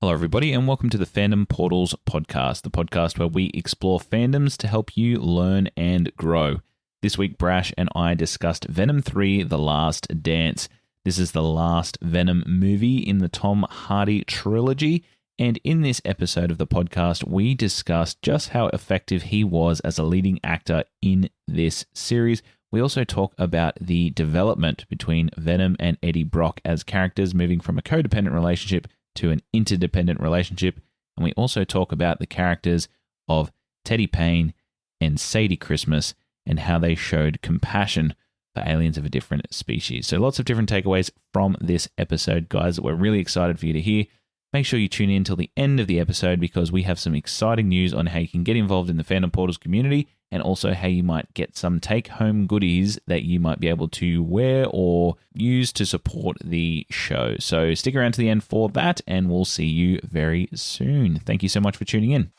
Hello, everybody, and welcome to the Fandom Portals podcast, the podcast where we explore fandoms to help you learn and grow. This week, Brash and I discussed Venom 3, The Last Dance. This is the last Venom movie in the Tom Hardy trilogy, and in this episode of the podcast, we discussed just how effective he was as a leading actor in this series. We also talk about the development between Venom and Eddie Brock as characters, moving from a codependent relationship to an interdependent relationship. And we also talk about the characters of Teddy Payne and Sadie Christmas and how they showed compassion for aliens of a different species. So lots of different takeaways from this episode, guys, that we're really excited for you to hear. Make sure you tune in till the end of the episode because we have some exciting news on how you can get involved in the Fandom Portals community and also how you might get some take-home goodies that you might be able to wear or use to support the show. So stick around to the end for that, and we'll see you very soon. Thank you so much for tuning in.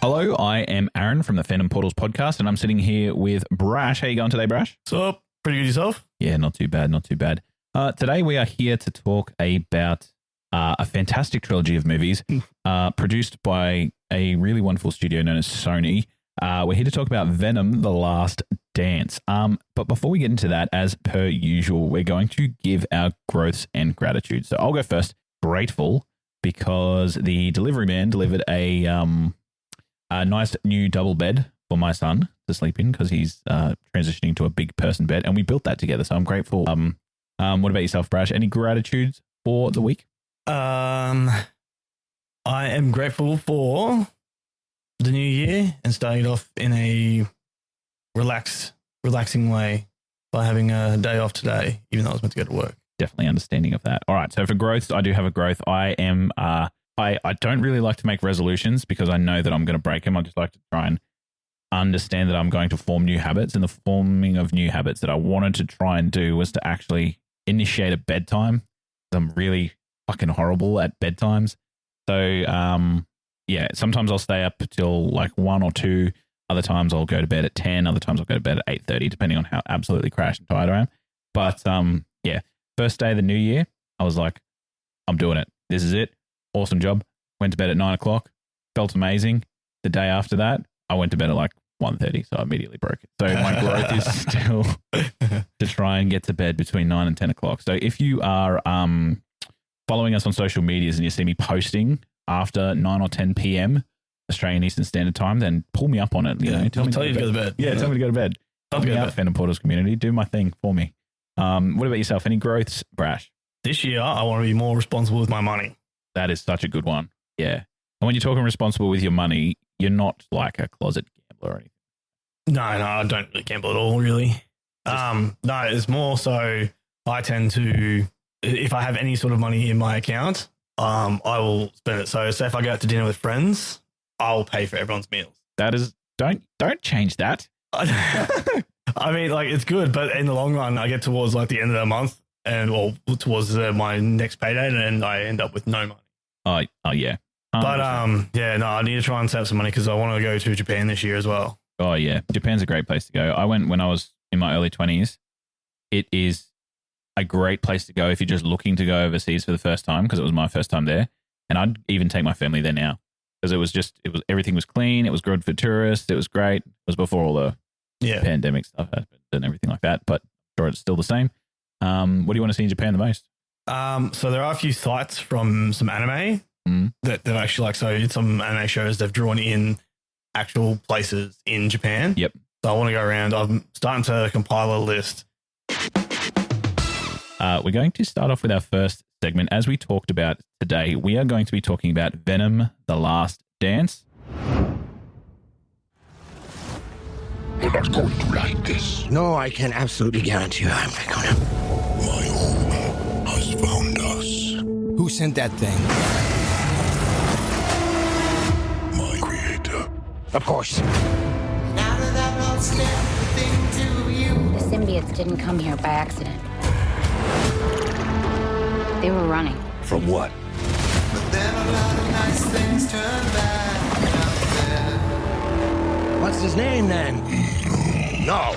Hello, I am Aaron from the Fandom Portals podcast, and I'm sitting here with Brash. How you going today, Brash? What's up? Pretty good yourself? Yeah, not too bad, not too bad. Today we are here to talk about a fantastic trilogy of movies produced by a really wonderful studio known as Sony. We're here to talk about Venom, The Last Dance. But before we get into that, as per usual, we're going to give our growths and gratitude. So I'll go first. Grateful because the delivery man delivered a nice new double bed for my son to sleep in because he's transitioning to a big person bed, and we built that together. So I'm grateful. What about yourself, Brash? Any gratitudes for the week? I am grateful for the new year and starting it off in a relaxing way by having a day off today, even though I was meant to go to work. Definitely understanding of that. All right. So for growth, I do have a growth. I am. I don't really like to make resolutions because I know that I'm going to break them. I just like to try and understand that I'm going to form new habits, and the forming of new habits that I wanted to try and do was to actually initiate a bedtime. I'm really fucking horrible at bedtimes. So, yeah, sometimes I'll stay up till like 1 or 2. Other times I'll go to bed at 10. Other times I'll go to bed at 8:30, depending on how absolutely crashed and tired I am. But yeah, first day of the new year, I was like, I'm doing it. This is it. Awesome job. Went to bed at 9 o'clock. Felt amazing. The day after that, I went to bed at like 1:30, so I immediately broke it. So my growth is still to try and get to bed between 9 and 10 o'clock. So if you are following us on social medias and you see me posting after 9 or 10 p.m. Australian Eastern Standard Time, then pull me up on it. You know, tell me to go to bed. Yeah, tell me to go to bed. Help me out, Fandom Portals community. Do my thing for me. What about yourself? Any growths, Brash? This year, I want to be more responsible with my money. That is such a good one. Yeah. And when you're talking responsible with your money, you're not like a closet gambler or anything. No, I don't really gamble at all, really. No, it's more so I tend to, if I have any sort of money in my account, I will spend it. So say if I go out to dinner with friends, I'll pay for everyone's meals. That is, don't change that. I mean, like, it's good, but in the long run, I get towards like the end of the month and towards my next payday, and I end up with no money. Oh yeah. 100%. But yeah, no, I need to try and save some money because I want to go to Japan this year as well. Oh yeah, Japan's a great place to go. I went when I was in my early 20s. It is a great place to go if you're just looking to go overseas for the first time, because it was my first time there, and I'd even take my family there now because everything was clean. It was good for tourists. It was great. It was before all the pandemic stuff happened and everything like that, but I'm sure it's still the same. What do you want to see in Japan the most? So there are a few sites from some anime that they've actually in some anime shows they've drawn in actual places in Japan. Yep. So I want to go around. I'm starting to compile a list. We're going to start off with our first segment. As we talked about today, we are going to be talking about Venom, The Last Dance. You're not going to like this. No, I can absolutely guarantee you I'm not gonna. My home has found us. Who sent that thing? My creator. Of course. The symbiotes didn't come here by accident. They were running. From what? But then a lot of nice things turn What's his name then? No!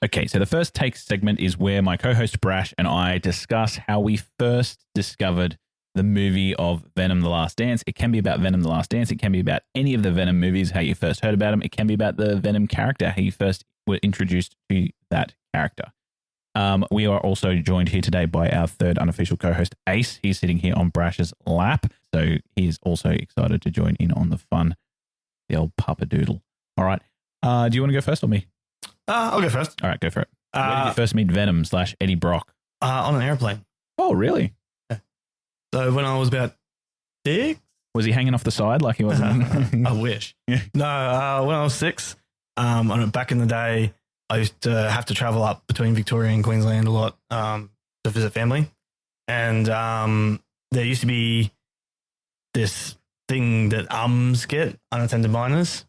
Okay, so the first take segment is where my co-host Brash and I discuss how we first discovered the movie of Venom the Last Dance. It can be about Venom the Last Dance. It can be about any of the Venom movies, how you first heard about them. It can be about the Venom character, how you first were introduced to that character. We are also joined here today by our third unofficial co-host, Ace. He's sitting here on Brash's lap, so he's also excited to join in on the fun, the old Papa Doodle. All right. Do you want to go first or me? I'll go first. All right, go for it. Where did you first meet Venom / Eddie Brock? On an airplane. Oh, really? So when I was about 6, Was he hanging off the side like he was? I wish. Yeah. No, when I was 6, back in the day, I used to have to travel up between Victoria and Queensland a lot to visit family. And there used to be this thing that get, unattended minors,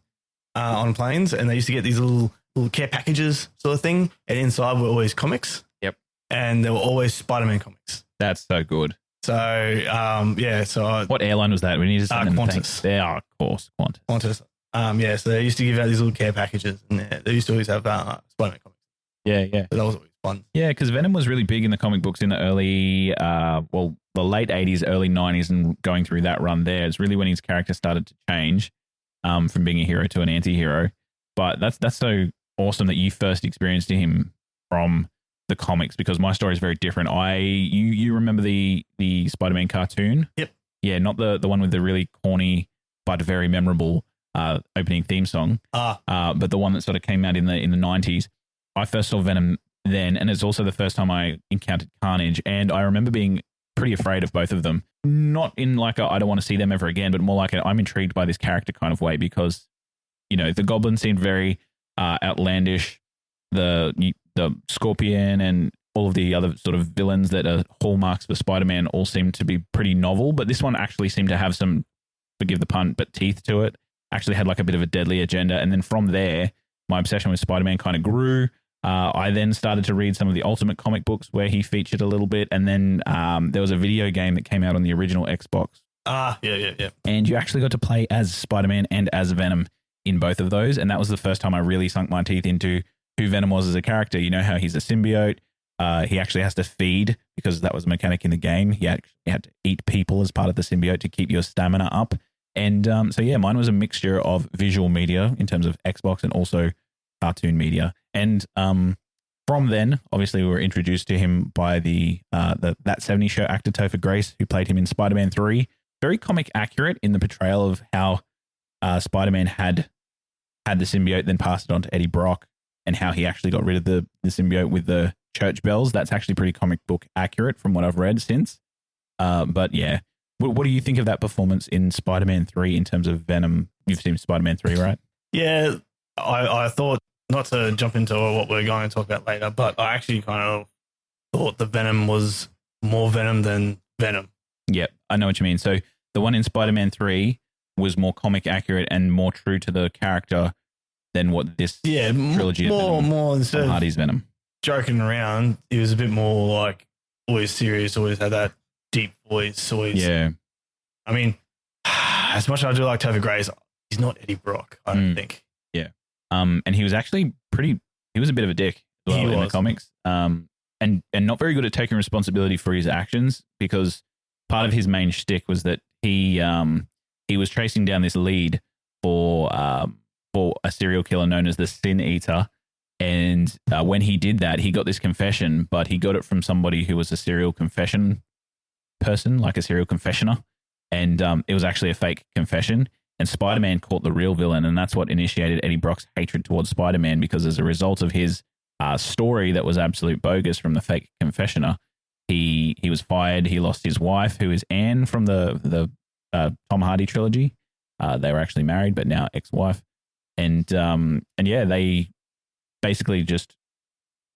on planes. And they used to get these little care packages sort of thing. And inside were always comics. Yep. And there were always Spider-Man comics. That's so good. So, so What airline was that? We need to send them Qantas. thanks. They are, of course, Qantas. Qantas. So they used to give out these little care packages, and they used to always have Spider-Man comics. Yeah. So that was always fun. Yeah, because Venom was really big in the comic books in the early, the late 80s, early 90s, and going through that run there. It's really when his character started to change from being a hero to an anti-hero. But that's so awesome that you first experienced him from the comics, because my story is very different. You remember the Spider-Man cartoon? Yep. Yeah, not the one with the really corny but very memorable opening theme song. But the one that sort of came out in the 90s. I first saw Venom then, and it's also the first time I encountered Carnage, and I remember being pretty afraid of both of them. Not in like I don't want to see them ever again, but more like I'm intrigued by this character kind of way, because the Goblin seemed very outlandish. The Scorpion and all of the other sort of villains that are hallmarks for Spider-Man all seem to be pretty novel, but this one actually seemed to have some, forgive the pun, but teeth to it. Actually had like a bit of a deadly agenda. And then from there, my obsession with Spider-Man kind of grew. I then started to read some of the Ultimate comic books where he featured a little bit. And then there was a video game that came out on the original Xbox. Yeah. And you actually got to play as Spider-Man and as Venom in both of those. And that was the first time I really sunk my teeth into who Venom was as a character. You know how he's a symbiote. He actually has to feed, because that was a mechanic in the game. He had to eat people as part of the symbiote to keep your stamina up. And mine was a mixture of visual media in terms of Xbox and also cartoon media. And from then, obviously, we were introduced to him by the That 70s Show actor Topher Grace, who played him in Spider-Man 3. Very comic accurate in the portrayal of how Spider-Man had the symbiote, then passed it on to Eddie Brock, and how he actually got rid of the symbiote with the church bells. That's actually pretty comic book accurate from what I've read since. But yeah, what do you think of that performance in Spider-Man 3 in terms of Venom? You've seen Spider-Man 3, right? Yeah, I thought, not to jump into what we're going to talk about later, but I actually kind of thought the Venom was more Venom than Venom. Yep, I know what you mean. So the one in Spider-Man 3 was more comic accurate and more true to the character than what this trilogy more instead Tom Hardy's Venom. Joking around, he was a bit more like always serious, always had that deep voice, always. Yeah. I mean, as much as I do like Topher Grace, he's not Eddie Brock, I don't think. Yeah. And he was actually he was a bit of a dick as well in the comics. And not very good at taking responsibility for his actions, because part of his main shtick was that he was tracing down this lead for a serial killer known as the Sin Eater. And when he did that, he got this confession, but he got it from somebody who was a serial confession person, like a serial confessioner. And it was actually a fake confession. And Spider-Man caught the real villain. And that's what initiated Eddie Brock's hatred towards Spider-Man, because as a result of his story that was absolute bogus from the fake confessioner, he was fired. He lost his wife, who is Anne from the Tom Hardy trilogy. They were actually married, but now ex-wife. And they basically just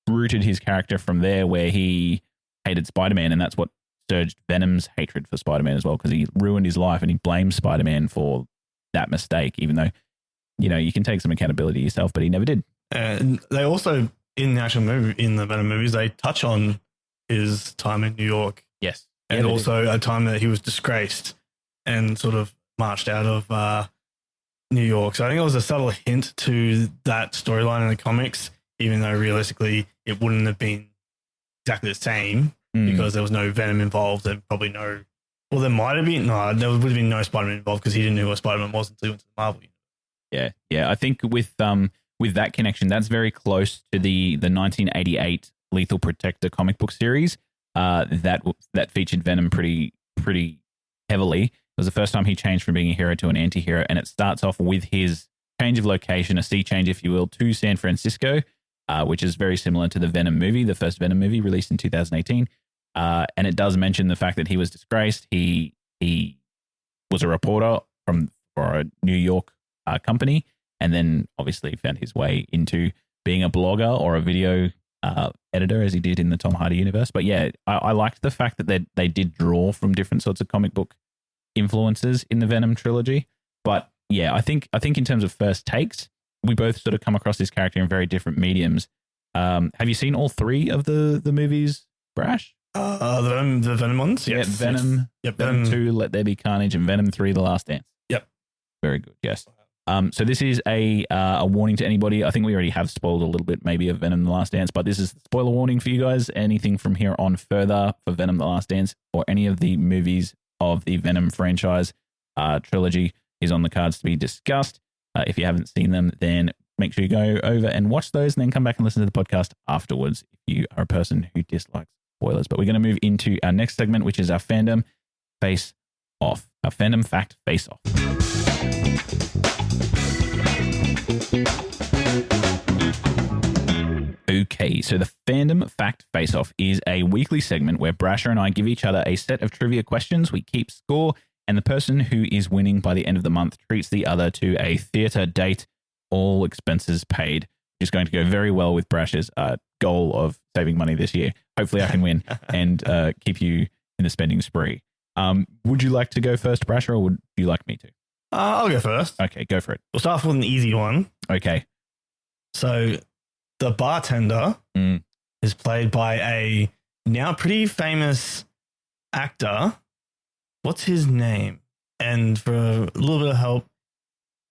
rooted his character from there, where he hated Spider-Man, and that's what surged Venom's hatred for Spider-Man as well, because he ruined his life and he blamed Spider-Man for that mistake, even though, you can take some accountability yourself, but he never did. And they also, in the actual movie, in the Venom movies, they touch on his time in New York. Yes. And also a time that he was disgraced and sort of marched out of New York. So I think it was a subtle hint to that storyline in the comics, even though realistically it wouldn't have been exactly the same because there was no Venom involved. There probably no. Well, there might have been. No, there would have been no Spider-Man involved because he didn't know who Spider-Man was until he went to the Marvel universe. Yeah. I think with that connection, that's very close to the 1988 Lethal Protector comic book series. That featured Venom pretty heavily. It was the first time he changed from being a hero to an anti-hero, and it starts off with his change of location, a sea change, if you will, to San Francisco, which is very similar to the Venom movie, the first Venom movie released in 2018. And it does mention the fact that he was disgraced. He was a reporter for a New York company, and then obviously found his way into being a blogger or a video editor, as he did in the Tom Hardy universe. But yeah, I liked the fact that they did draw from different sorts of comic book influences in the Venom trilogy. But yeah, I think in terms of first takes, we both sort of come across this character in very different mediums. Have you seen all three of the movies, Brash? The Venom ones? Yeah, Yes. Venom, Yep. Venom 2, Let There Be Carnage, and Venom 3, The Last Dance. Yep. Very good, yes. So this is a warning to anybody. I think we already have spoiled a little bit maybe of Venom The Last Dance, but this is the spoiler warning for you guys. Anything from here on further for Venom The Last Dance or any of the movies of the Venom franchise trilogy is on the cards to be discussed. If you haven't seen them, then make sure you go over and watch those and then come back and listen to the podcast afterwards if you are a person who dislikes spoilers. But we're going to move into our next segment, which is our fandom face off. Our fandom fact face off. Okay, so the Fandom Fact Face-Off is a weekly segment where Brasher and I give each other a set of trivia questions. We keep score, and the person who is winning by the end of the month treats the other to a theatre date, all expenses paid, which is going to go very well with Brasher's goal of saving money this year. Hopefully I can win and keep you in the spending spree. Would you like to go first, Brasher, or would you like me to? I'll go first. Okay, go for it. We'll start off with an easy one. Okay. So the bartender is played by a now pretty famous actor. What's his name? And for a little bit of help,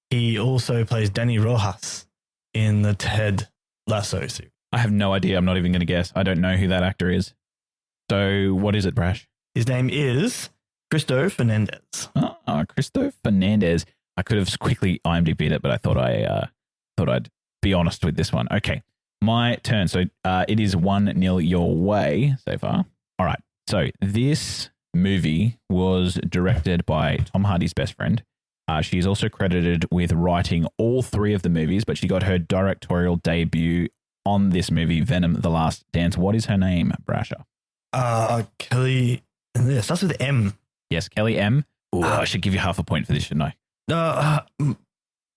he also plays Danny Rojas in the Ted Lasso series. I have no idea. I'm not even going to guess. I don't know who that actor is. So what is it, Brash? His name is Cristo Fernandez. Cristo Fernandez. I could have quickly IMDb'd it, but I thought I'd be honest with this one. Okay, my turn. So it is 1-0 your way so far. All right. So this movie was directed by Tom Hardy's best friend. She is also credited with writing all three of the movies, but she got her directorial debut on this movie, Venom: The Last Dance. What is her name, Brasher? Kelly. This starts with M. Yes, Kelly M. I should give you half a point for this, shouldn't I?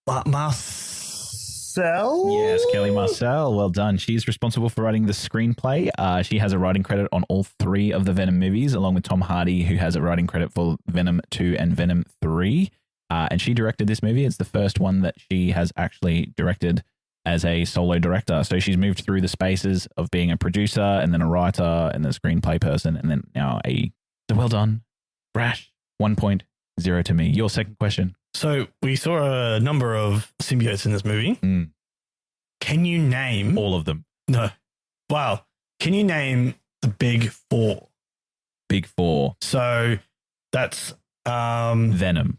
Marcel? Yes, Kelly Marcel. Well done. She's responsible for writing the screenplay. She has a writing credit on all three of the Venom movies, along with Tom Hardy, who has a writing credit for Venom 2 and Venom 3. And she directed this movie. It's the first one that she has actually directed as a solo director. So she's moved through the spaces of being a producer and then a writer and then a screenplay person and then now so well done. Brash, 1.0 to me. Your second question. So we saw a number of symbiotes in this movie. Can you name all of them? No. Wow. Can you name the big four? Big four. So that's Venom.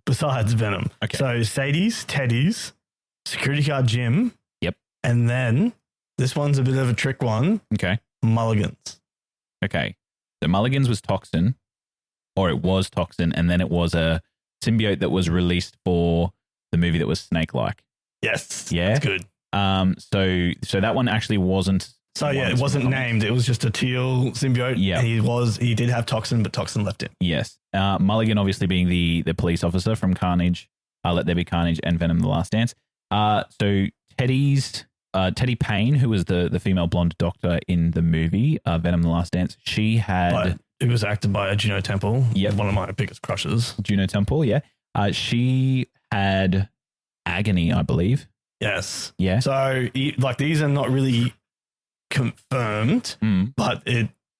Besides Venom. Okay. So Sadie's, Teddy's, security guard Jim. Yep. And then this one's a bit of a trick one. Okay. Mulligans. Okay. So Mulligans was Toxin, or it was Toxin, and then it was a symbiote that was released for the movie that was Snake-like. Yes. Yeah. That's good. So that one actually wasn't. So yeah, it wasn't named. It was just a teal symbiote. Yeah. He did have Toxin, but Toxin left him. Yes. Mulligan obviously being the police officer from Carnage, Let There Be Carnage and Venom: The Last Dance. So Teddy Payne, who was the female blonde doctor in the movie Venom: The Last Dance, she had. But it was acted by Juno Temple. Yeah, one of my biggest crushes. Juno Temple. Yeah. She had Agony, I believe. Yes. Yeah. So these are not really confirmed, but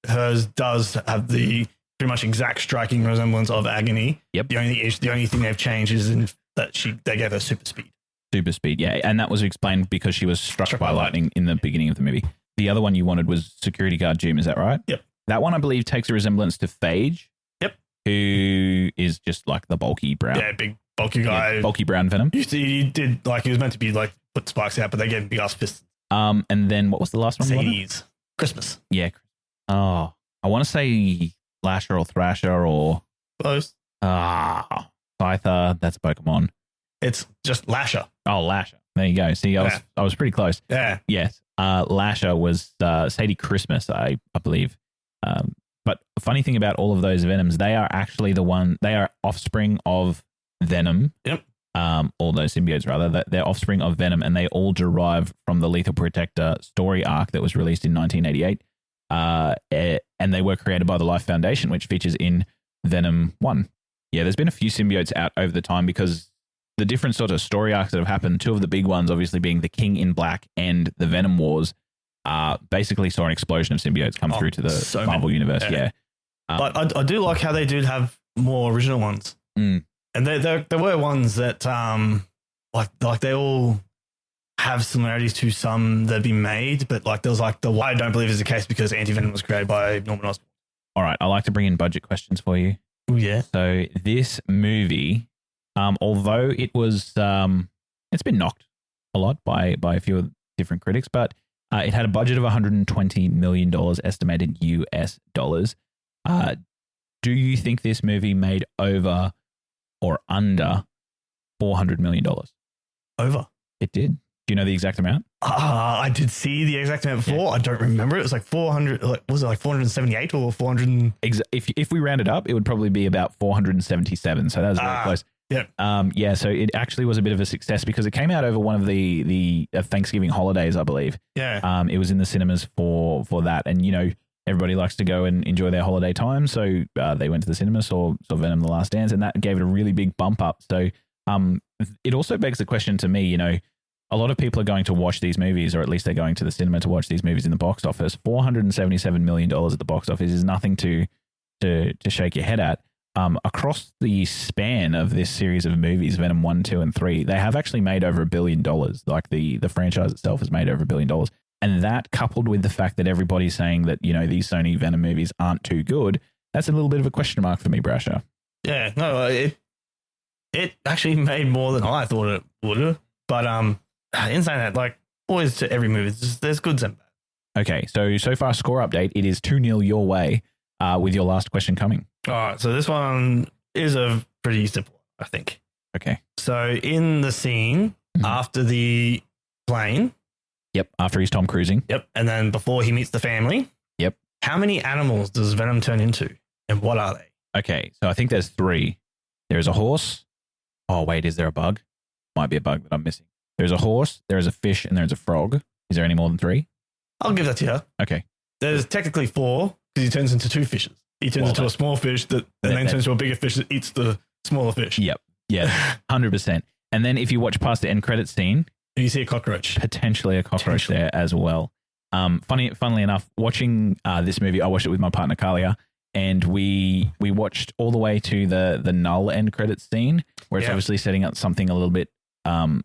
hers does have the pretty much exact striking resemblance of Agony. Yep. The only thing they've changed is in that they gave her super speed. Super speed, yeah. And that was explained because she was struck by lightning in the beginning of the movie. The other one you wanted was security guard Jim, is that right? Yep. That one, I believe, takes a resemblance to Phage. Yep. Who is just like the bulky brown. Yeah, big bulky guy. Yeah, bulky brown Venom. He did, like, he was meant to be like put spikes out, but they gave him big ass fists. And then what was the last one? Mercedes. Christmas. Yeah. Oh, I want to say Lasher or Thrasher or Close. Scyther. That's a Pokemon. It's just Lasher. Oh, Lasher. There you go. See, I was pretty close. Yeah. Yes. Lasher was Sadie Christmas, I believe. But the funny thing about all of those Venoms, they are actually they are offspring of Venom. Yep. All those symbiotes, rather. They're offspring of Venom, and they all derive from the Lethal Protector story arc that was released in 1988. And they were created by the Life Foundation, which features in Venom 1. Yeah, there's been a few symbiotes out over the time because the different sort of story arcs that have happened, two of the big ones obviously being the King in Black and the Venom Wars, basically saw an explosion of symbiotes come through to the Marvel universe. Yeah. But I do like how they did have more original ones. Mm. And there were ones that like they all have similarities to some that have been made, but like there was like I don't believe is the case because Anti-Venom was created by Norman Osborn. All right, I like to bring in budget questions for you. Oh yeah. So this movie, although it was, it's been knocked a lot by a few different critics, but it had a budget of $120 million estimated US dollars. Do you think this movie made over or under $400 million? Over. It did. Do you know the exact amount? I did see the exact amount before. Yeah. I don't remember. It was like 400. Was it like 478 or 400? If we round it up, it would probably be about 477. So that was very close. Yeah. Yeah. So it actually was a bit of a success because it came out over one of the Thanksgiving holidays, I believe. Yeah. It was in the cinemas for that, and you know everybody likes to go and enjoy their holiday time, so they went to the cinema, saw Venom: The Last Dance, and that gave it a really big bump up. So it also begs the question to me, you know. A lot of people are going to watch these movies, or at least they're going to the cinema to watch these movies in the box office. $477 million at the box office is nothing to shake your head at. Across the span of this series of movies, Venom 1, 2, and 3, they have actually made over $1 billion. Like the franchise itself has made over $1 billion. And that, coupled with the fact that everybody's saying that, you know, these Sony Venom movies aren't too good, that's a little bit of a question mark for me, Brasher. Yeah, no, it actually made more than I thought it would have. But in saying that, like always to every movie, there's goods and bad. Okay, so far score update, it is 2-0 your way with your last question coming. All right, so this one is a pretty simple, I think. Okay. So in the scene after the plane. Yep, after he's Tom Cruising. Yep, and then before he meets the family. Yep. How many animals does Venom turn into, and what are they? Okay, so I think there's 3. There's a horse. Oh, wait, is there a bug? Might be a bug that I'm missing. There's a horse, there's a fish, and there's a frog. Is there any more than 3? I'll give that to you. Okay. There's technically 4 because he turns into 2 fishes. He turns into a small fish and then turns into a bigger fish that eats the smaller fish. Yep. Yeah. 100%. And then if you watch past the end credit scene, you see a cockroach. Potentially a cockroach there as well. Funnily enough, watching this movie, I watched it with my partner Kalia, and we watched all the way to the null end credit scene, where it's obviously setting up something a little bit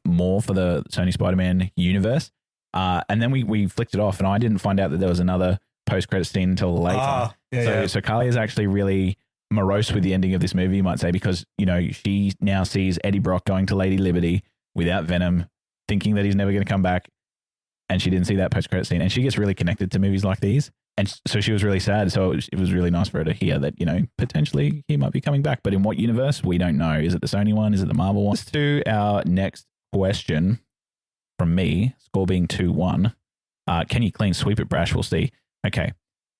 more for the Sony Spider-Man universe. And then we flicked it off, and I didn't find out that there was another post-credit scene until later. So Carly is actually really morose with the ending of this movie, you might say, because, you know, she now sees Eddie Brock going to Lady Liberty without Venom, thinking that he's never going to come back, and she didn't see that post-credit scene, and she gets really connected to movies like these. And so she was really sad. So it was really nice for her to hear that, you know, potentially he might be coming back. But in what universe? We don't know. Is it the Sony one? Is it the Marvel one? Let's do our next question from me, score being 2-1. Can you clean sweep it, Brash? We'll see. Okay.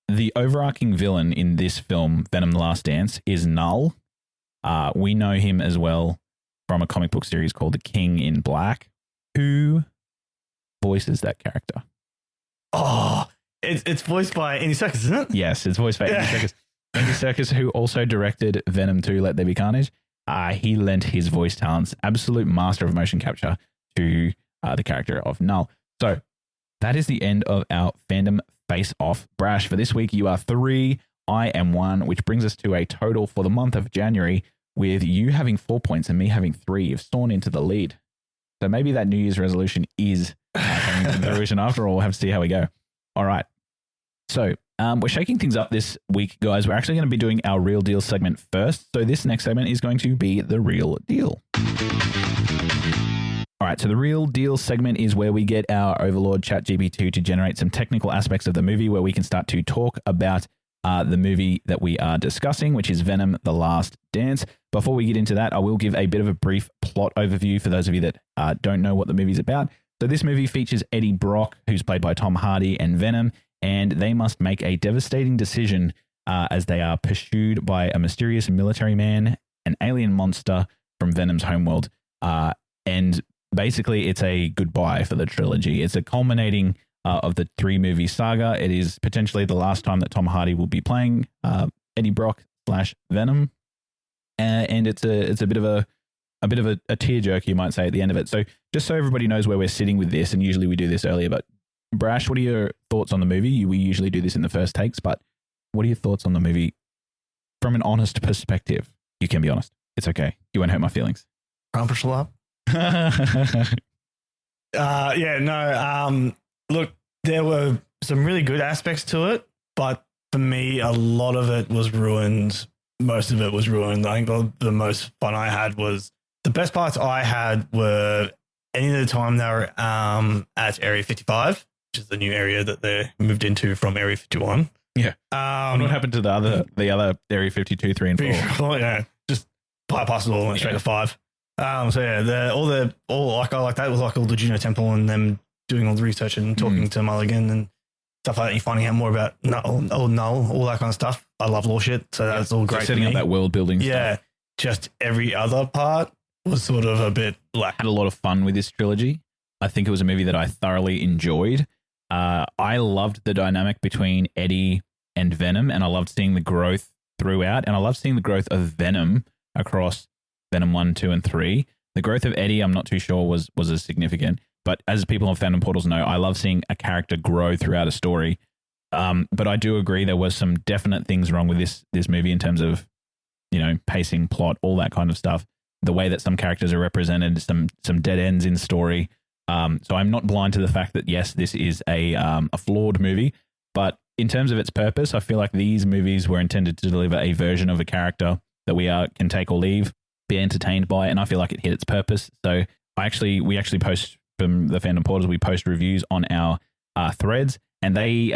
The overarching villain in this film, Venom: The Last Dance, is Null. We know him as well from a comic book series called The King in Black. Who voices that character? Oh, it's voiced by Andy Serkis, isn't it? Yes, it's voiced by Andy Serkis. Andy Serkis, who also directed Venom 2, Let There Be Carnage. He lent his voice talents, absolute master of motion capture, to the character of Null. So that is the end of our fandom face-off. Brash, for this week, you are 3, I am 1, which brings us to a total for the month of January, with you having 4 points and me having 3. You've stormed into the lead. So maybe that New Year's resolution is coming to fruition after all. We'll have to see how we go. All right. So we're shaking things up this week, guys. We're actually going to be doing our Real Deal segment first. So this next segment is going to be the Real Deal. All right, so the Real Deal segment is where we get our overlord ChatGPT to generate some technical aspects of the movie where we can start to talk about the movie that we are discussing, which is Venom: The Last Dance. Before we get into that, I will give a bit of a brief plot overview for those of you that don't know what the movie's about. So this movie features Eddie Brock, who's played by Tom Hardy, and Venom, and they must make a devastating decision as they are pursued by a mysterious military man, an alien monster from Venom's homeworld, and basically, it's a goodbye for the trilogy. It's a culminating of the 3-movie saga. It is potentially the last time that Tom Hardy will be playing Eddie Brock / Venom, and it's a bit of a tearjerker, you might say, at the end of it. So just so everybody knows where we're sitting with this, and usually we do this earlier, but Brash, what are your thoughts on the movie? We usually do this in the first takes, but what are your thoughts on the movie from an honest perspective? You can be honest. It's okay. You won't hurt my feelings. Look, there were some really good aspects to it, but for me, a lot of it was ruined. Most of it was ruined. I think the most fun I had was the best parts I had were any of the time they were at Area 55, which is the new area that they moved into from Area 51. Yeah. What happened to the other Area 52, 3, and 4? Yeah, just bypassed it all and went straight to 5. So yeah, all like I like that was like all the Juno Temple and them doing all the research and talking to Mulligan and stuff like that. You're finding out more about Null, all that kind of stuff. I love lore shit, so that's all great. Setting up that world building stuff. Just every other part was sort of a bit like. Had a lot of fun with this trilogy. I think it was a movie that I thoroughly enjoyed. I loved the dynamic between Eddie and Venom, and I loved seeing the growth throughout, and I loved seeing the growth of Venom across Venom 1, 2, and 3. The growth of Eddie, I'm not too sure was as significant, but as people on Fandom Portals know, I love seeing a character grow throughout a story. But I do agree there was some definite things wrong with this movie in terms of, pacing, plot, all that kind of stuff. The way that some characters are represented, some dead ends in story. So I'm not blind to the fact that yes, this is a flawed movie, but in terms of its purpose, I feel like these movies were intended to deliver a version of a character that we can take or leave, be entertained by, and I feel like it hit its purpose. So we actually post from the Fandom Portals, we post reviews on our threads, and they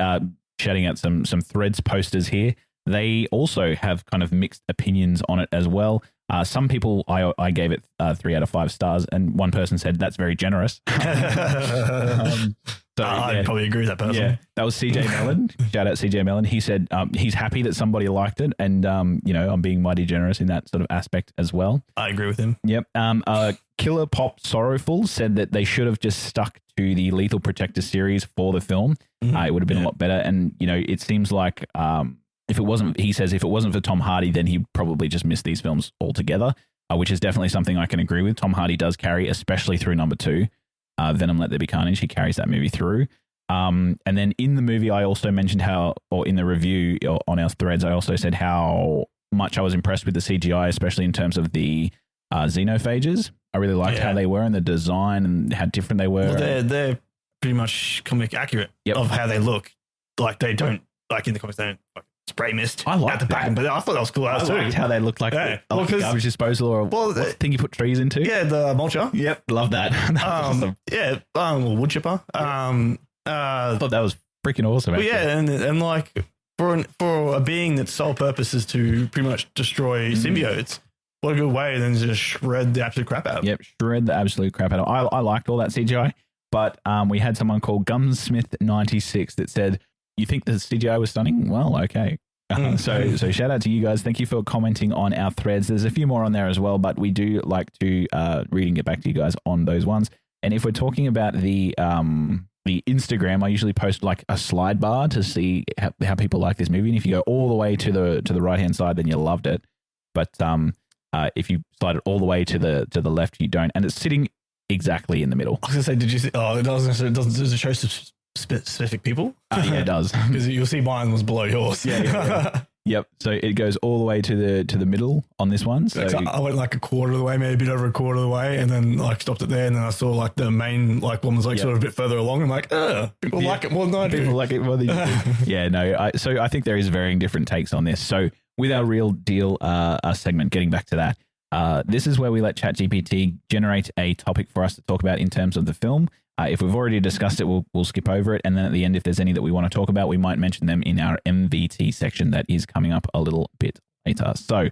shouting out some threads posters here. They also have kind of mixed opinions on it as well. Some people, I gave it 3 out of 5 stars, and one person said that's very generous. I'd probably agree with that person. Yeah, that was CJ Mellon. Shout out CJ Mellon. He said he's happy that somebody liked it, and I'm being mighty generous in that sort of aspect as well. I agree with him. Yep. Killer Pop Sorrowful said that they should have just stuck to the Lethal Protector series for the film. It would have been a lot better. And it seems like if it wasn't for Tom Hardy, then he'd probably just miss these films altogether, which is definitely something I can agree with. Tom Hardy does carry, especially through number 2. Venom: Let There Be Carnage, he carries that movie through. And then in the movie, I also mentioned or in the review on our threads, I also said how much I was impressed with the CGI, especially in terms of the xenophages. I really liked how they were and the design and how different they were. Well, they're pretty much comic accurate of how they look. Like they don't, like in the comics, they don't spray mist at the back. But I thought that was cool. I liked how they looked like, like a garbage disposal or what thing you put trees into. Yeah, the mulcher. Yep, love that. Awesome. Yeah, wood chipper. I thought that was freaking awesome. Well, yeah, and like for a being that's sole purpose is to pretty much destroy symbiotes. What a good way than just shred the absolute crap out of it. Yep, shred the absolute crap out of it. I liked all that CGI, but we had someone called Gunsmith96 that said, you think the CGI was stunning? Well, okay. So shout out to you guys. Thank you for commenting on our threads. There's a few more on there as well, but we do like to read and get back to you guys on those ones. And if we're talking about the Instagram, I usually post like a slide bar to see how people like this movie. And if you go all the way to the right-hand side, then you loved it. But if you slide it all the way to the left, you don't. And it's sitting exactly in the middle. I was going to say, did you see? Oh, does it show specific people? Yeah, it does. Because you'll see mine was below yours. Yeah. Yep. So it goes all the way to the middle on this one. So I went like a quarter of the way, maybe a bit over a quarter of the way, and then like stopped it there, and then I saw like the main like one was like sort of a bit further along. I'm like, people like it more than I do. People like it more than you do. Yeah, no. So I think there is varying different takes on this. So with our real deal segment, getting back to that, this is where we let ChatGPT generate a topic for us to talk about in terms of the film. If we've already discussed it, we'll skip over it. And then at the end, if there's any that we want to talk about, we might mention them in our MVT section that is coming up a little bit later. So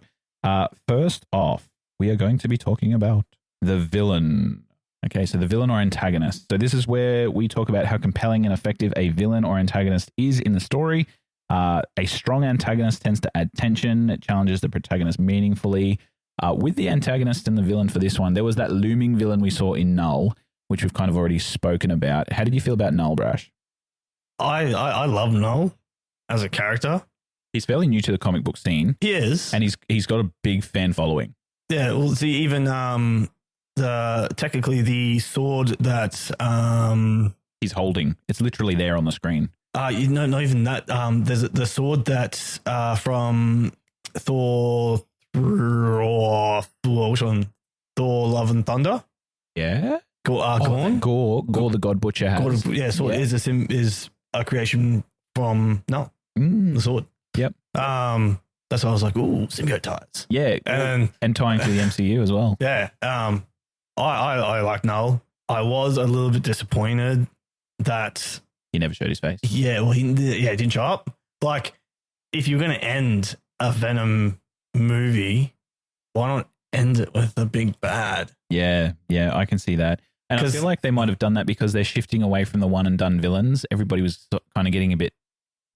first off, we are going to be talking about the villain. Okay, so the villain or antagonist. So this is where we talk about how compelling and effective a villain or antagonist is in the story. A strong antagonist tends to add tension. It challenges the protagonist meaningfully. With the antagonist and the villain for this one, there was that looming villain we saw in Null, which we've kind of already spoken about. How did you feel about Null, Brash? I love Null as a character. He's fairly new to the comic book scene. He is. And he's got a big fan following. Yeah, well, see, even technically the sword that he's holding, it's literally there on the screen. Not even that. There's the sword that's from Thor, which one? Thor: Love and Thunder. Yeah. Gorn. Gore the God Butcher has. It is a creation from the sword. Yep. That's why I was like, ooh, symbiote ties. Yeah, and tying to the MCU as well. Yeah. I like Null. I was a little bit disappointed that he never showed his face. Yeah, well, he didn't show up. Like, if you're going to end a Venom movie, why not end it with a big bad? Yeah, I can see that. And I feel like they might have done that because they're shifting away from the one and done villains. Everybody was kind of getting a bit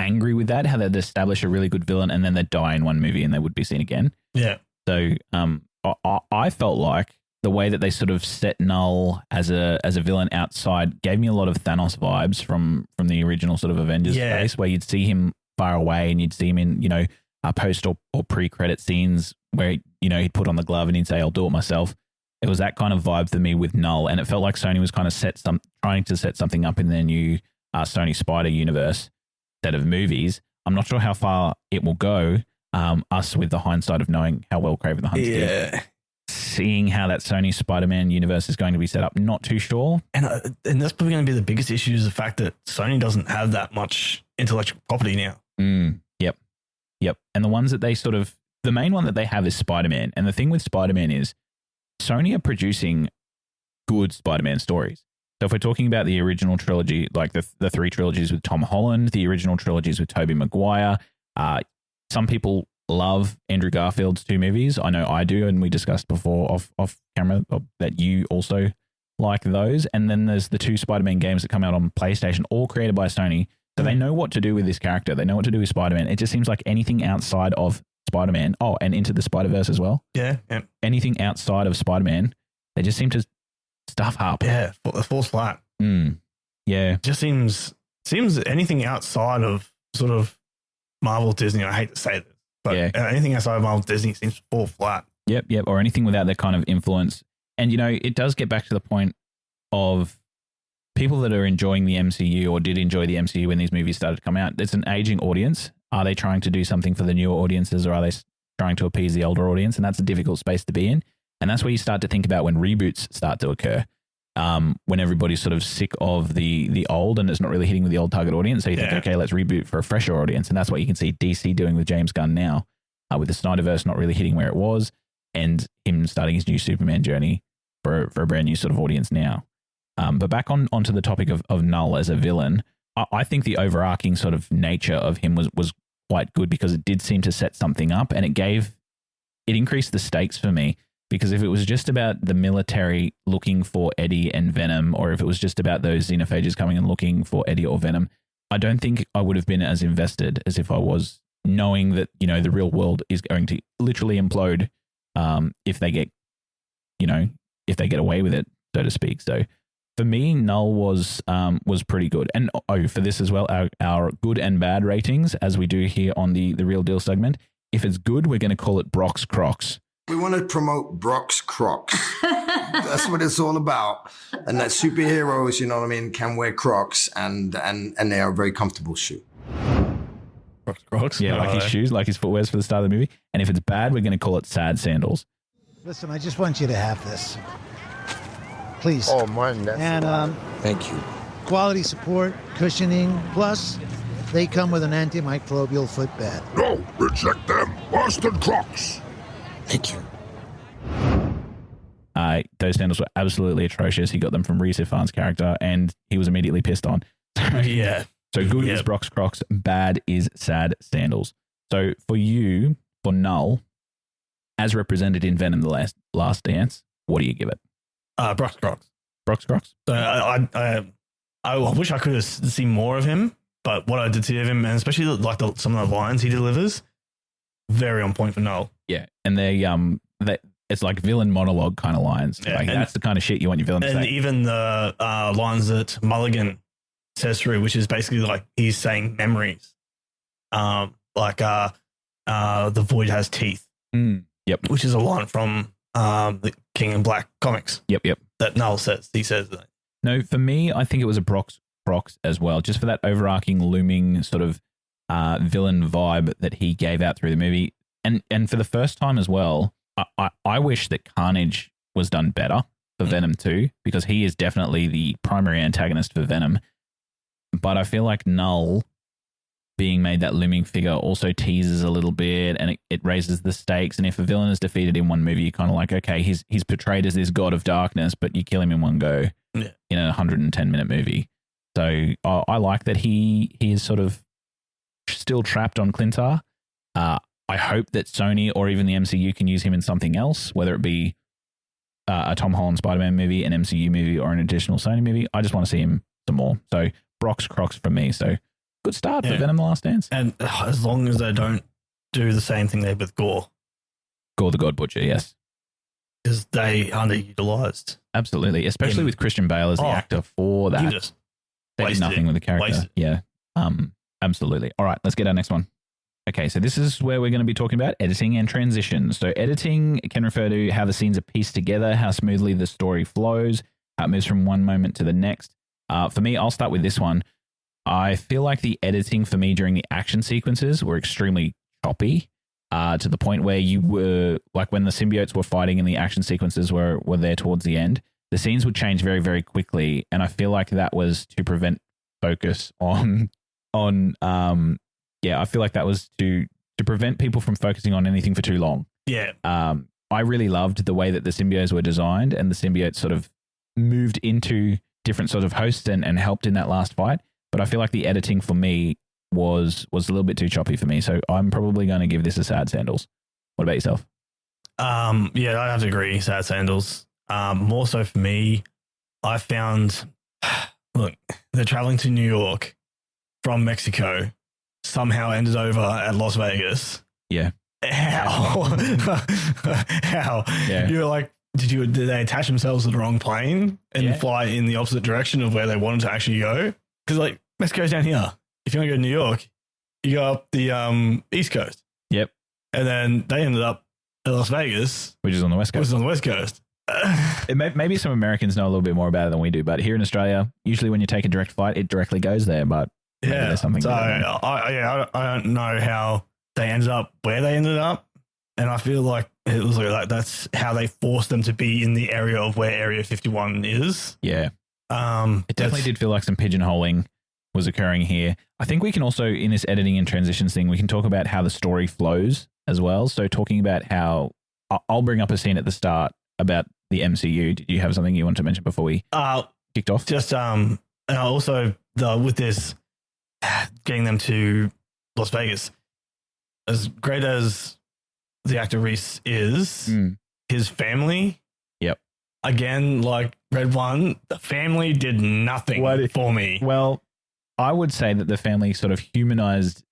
angry with that, how they'd establish a really good villain and then they'd die in one movie and they would be seen again. Yeah. So I felt like the way that they sort of set Null as a villain outside gave me a lot of Thanos vibes from the original sort of Avengers space, where you'd see him far away and you'd see him in, post or pre-credit scenes where, he'd put on the glove and he'd say, I'll do it myself. It was that kind of vibe for me with Null, and it felt like Sony was kind of trying to set something up in their new Sony Spider universe set of movies. I'm not sure how far it will go, us with the hindsight of knowing how well Kraven the Hunter did. Seeing how that Sony Spider-Man universe is going to be set up, not too sure. And that's probably going to be the biggest issue, is the fact that Sony doesn't have that much intellectual property now. Yep. And the ones that they the main one that they have is Spider-Man. And the thing with Spider-Man is Sony are producing good Spider-Man stories. So if we're talking about the original trilogy, like the three trilogies with Tom Holland, the original trilogies with Tobey Maguire, some people love Andrew Garfield's two movies. I know I do, and we discussed before off camera that you also like those. And then there's the two Spider-Man games that come out on PlayStation, all created by Sony. So they know what to do with this character. They know what to do with Spider-Man. It just seems like anything outside of Spider-Man, and Into the Spider-Verse as well. Yeah. Anything outside of Spider-Man, they just seem to stuff up. Yeah, it falls flat. Yeah. Just seems anything outside of sort of Marvel, Disney, I hate to say this, but anything outside of Marvel, Disney seems to fall flat. Yep. Or anything without their kind of influence. And, it does get back to the point of people that are enjoying the MCU or did enjoy the MCU when these movies started to come out. It's an aging audience. Are they trying to do something for the newer audiences, or are they trying to appease the older audience? And that's a difficult space to be in. And that's where you start to think about when reboots start to occur, when everybody's sort of sick of the old and it's not really hitting with the old target audience. So you think, okay, let's reboot for a fresher audience. And that's what you can see DC doing with James Gunn now, with the Snyderverse not really hitting where it was, and him starting his new Superman journey for a brand new sort of audience now. But back onto the topic of Null as a villain, I think the overarching sort of nature of him was quite good, because it did seem to set something up, and it increased the stakes for me. Because if it was just about the military looking for Eddie and Venom, or if it was just about those xenophages coming and looking for Eddie or Venom, I don't think I would have been as invested as if I was knowing that, the real world is going to literally implode if they get away with it, so to speak. So for me, Null was pretty good. And for this as well, our good and bad ratings, as we do here on the Real Deal segment. If it's good, we're going to call it Brock's Crocs. We want to promote Brock's Crocs. That's what it's all about. And that superheroes, can wear Crocs, and they are a very comfortable shoe. Crocs. Yeah, like his shoes, like his footwears for the start of the movie. And if it's bad, we're going to call it sad sandals. Listen, I just want you to have this. Please. Oh, man, that's And thank you. quality support, cushioning, plus they come with an antimicrobial footbed. No, reject them. Boston Crocs. Thank you. Those sandals were absolutely atrocious. He got them from Rhys Ifan's character, and he was immediately pissed on. Yeah. So good is Brock's Crocs, bad is sad sandals. So for you, for Null, as represented in Venom: The Last Dance, what do you give it? Brock's Crocs. Brock's Crocs? So I wish I could have seen more of him, but what I did see of him, and especially like some of the lines he delivers, very on point for Noel. Yeah, and they it's like villain monologue kind of lines. Yeah, like that's the kind of shit you want your villain to say. And even the lines that Mulligan says through, which is basically like he's saying memories, the void has teeth. Yep. Which is a line from the King in Black comics. Yep. That Noel says. He says that. No, for me, I think it was a Brock's as well, just for that overarching, looming sort of villain vibe that he gave out through the movie. And for the first time as well, I wish that Carnage was done better for Venom 2, because he is definitely the primary antagonist for Venom. But I feel like Null being made that looming figure also teases a little bit, and it raises the stakes. And if a villain is defeated in one movie, you're kind of like, okay, he's portrayed as this god of darkness, but you kill him in one go in a 110-minute movie. So I like that he is sort of still trapped on Clintar. I hope that Sony or even the MCU can use him in something else, whether it be a Tom Holland Spider-Man movie, an MCU movie, or an additional Sony movie. I just want to see him some more. So Brock's Crocs for me. So good start for Venom: The Last Dance. And as long as they don't do the same thing they did with Gore. Gore the God Butcher, yes. Because they underutilized. Absolutely. Especially with Christian Bale as the actor for that. You just they did nothing with the character. Yeah. Absolutely. All right, let's get our next one. Okay, so this is where we're going to be talking about editing and transitions. So editing can refer to how the scenes are pieced together, how smoothly the story flows, how it moves from one moment to the next. For me, I'll start with this one. I feel like the editing for me during the action sequences were extremely choppy, to the point where you were, like when the symbiotes were fighting and the action sequences were there towards the end, the scenes would change very, very quickly. And I feel like that was to prevent focus I feel like that was to prevent people from focusing on anything for too long. Yeah. I really loved the way that the symbiotes were designed, and the symbiotes sort of moved into different sort of hosts and helped in that last fight. But I feel like the editing for me was a little bit too choppy for me. So I'm probably going to give this a sad sandals. What about yourself? Yeah, I have to agree. Sad sandals. More so for me, I found, look, they're traveling to New York from Mexico, somehow ended over at Las Vegas. Yeah. How? How? Yeah. You're like, did they attach themselves to the wrong plane and fly in the opposite direction of where they wanted to actually go? Because like Mexico's down here. If you want to go to New York, you go up the East Coast. Yep. And then they ended up at Las Vegas, which is on the West Coast. Which is on the West Coast. Maybe some Americans know a little bit more about it than we do, but here in Australia, usually when you take a direct flight, it directly goes there. But yeah, there's something. So I don't know how they ended up where they ended up, and I feel like it was like that's how they forced them to be in the area of where Area 51 is. Yeah. It definitely did feel like some pigeonholing was occurring here. I think we can also, in this editing and transitions thing, we can talk about how the story flows as well. So talking about how I'll bring up a scene at the start about the MCU. Did you have something you wanted to mention before we kicked off? Just and also with this getting them to Las Vegas, as great as the actor Reese is, his family. Yep. Again, like Red One, the family did nothing for me. Well, I would say that the family sort of humanized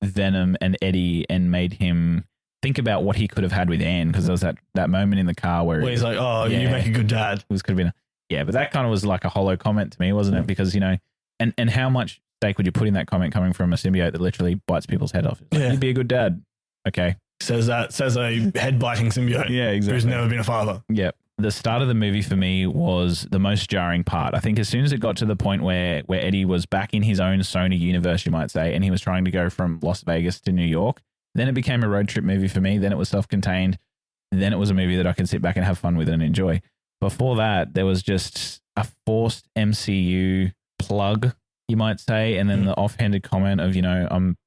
Venom and Eddie and made him think about what he could have had with Anne, because there was that moment in the car where he's like, "Oh, you make a good dad." It could have been, but that kind of was like a hollow comment to me, wasn't it? Because and how much stake would you put in that comment coming from a symbiote that literally bites people's head off? Like, you'd be a good dad. Okay, says a head biting symbiote. Yeah, exactly. Who's never been a father. Yep. the start of the movie for me was the most jarring part. I think as soon as it got to the point where Eddie was back in his own Sony universe, you might say, and he was trying to go from Las Vegas to New York, then it became a road trip movie for me. Then it was self-contained. Then it was a movie that I could sit back and have fun with and enjoy. Before that, there was just a forced MCU plug, you might say, and then the offhanded comment of, I'm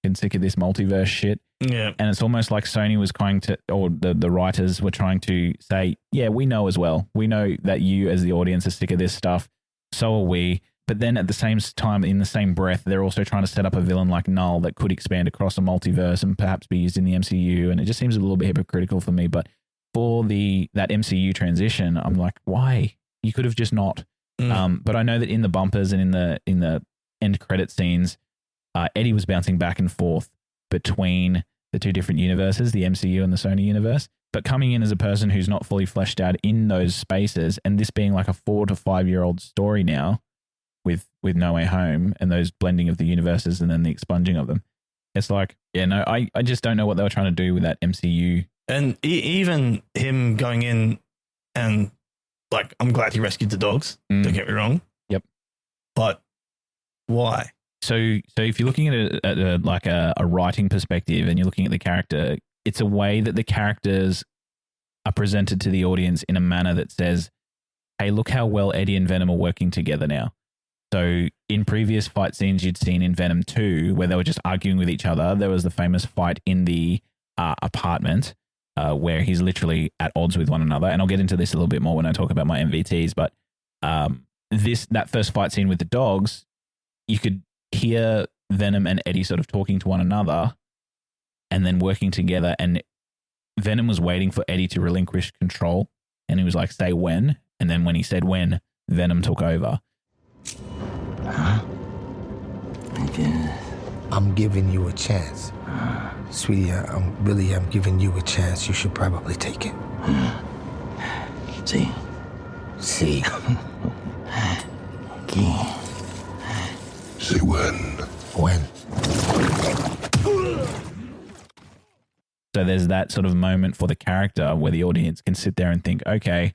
getting sick of this multiverse shit. Yeah. And it's almost like Sony was trying to, or the writers were trying to say, yeah, we know as well. We know that you as the audience are sick of this stuff. So are we. But then at the same time, in the same breath, they're also trying to set up a villain like Null that could expand across a multiverse and perhaps be used in the MCU. And it just seems a little bit hypocritical for me. But for that MCU transition, I'm like, why? You could have just not. But I know that in the bumpers and in the end credit scenes, Eddie was bouncing back and forth between the two different universes, the MCU and the Sony universe. But coming in as a person who's not fully fleshed out in those spaces, and this being like a 4 to 5 year old story now with No Way Home and those blending of the universes and then the expunging of them, it's like, I just don't know what they were trying to do with that MCU. And even him going in and like, I'm glad he rescued the dogs. Don't get me wrong. Yep. But why? So if you're looking at it at a writing perspective and you're looking at the character, it's a way that the characters are presented to the audience in a manner that says, hey, look how well Eddie and Venom are working together now. So in previous fight scenes you'd seen in Venom 2, where they were just arguing with each other, there was the famous fight in the apartment where he's literally at odds with one another. And I'll get into this a little bit more when I talk about my MVTs. But that first fight scene with the dogs, you could hear Venom and Eddie sort of talking to one another and then working together. And Venom was waiting for Eddie to relinquish control. And he was like, say when. And then when he said when, Venom took over. I'm giving you a chance. Sweetie, I'm giving you a chance. You should probably take it. See? See when? When? So there's that sort of moment for the character where the audience can sit there and think, okay,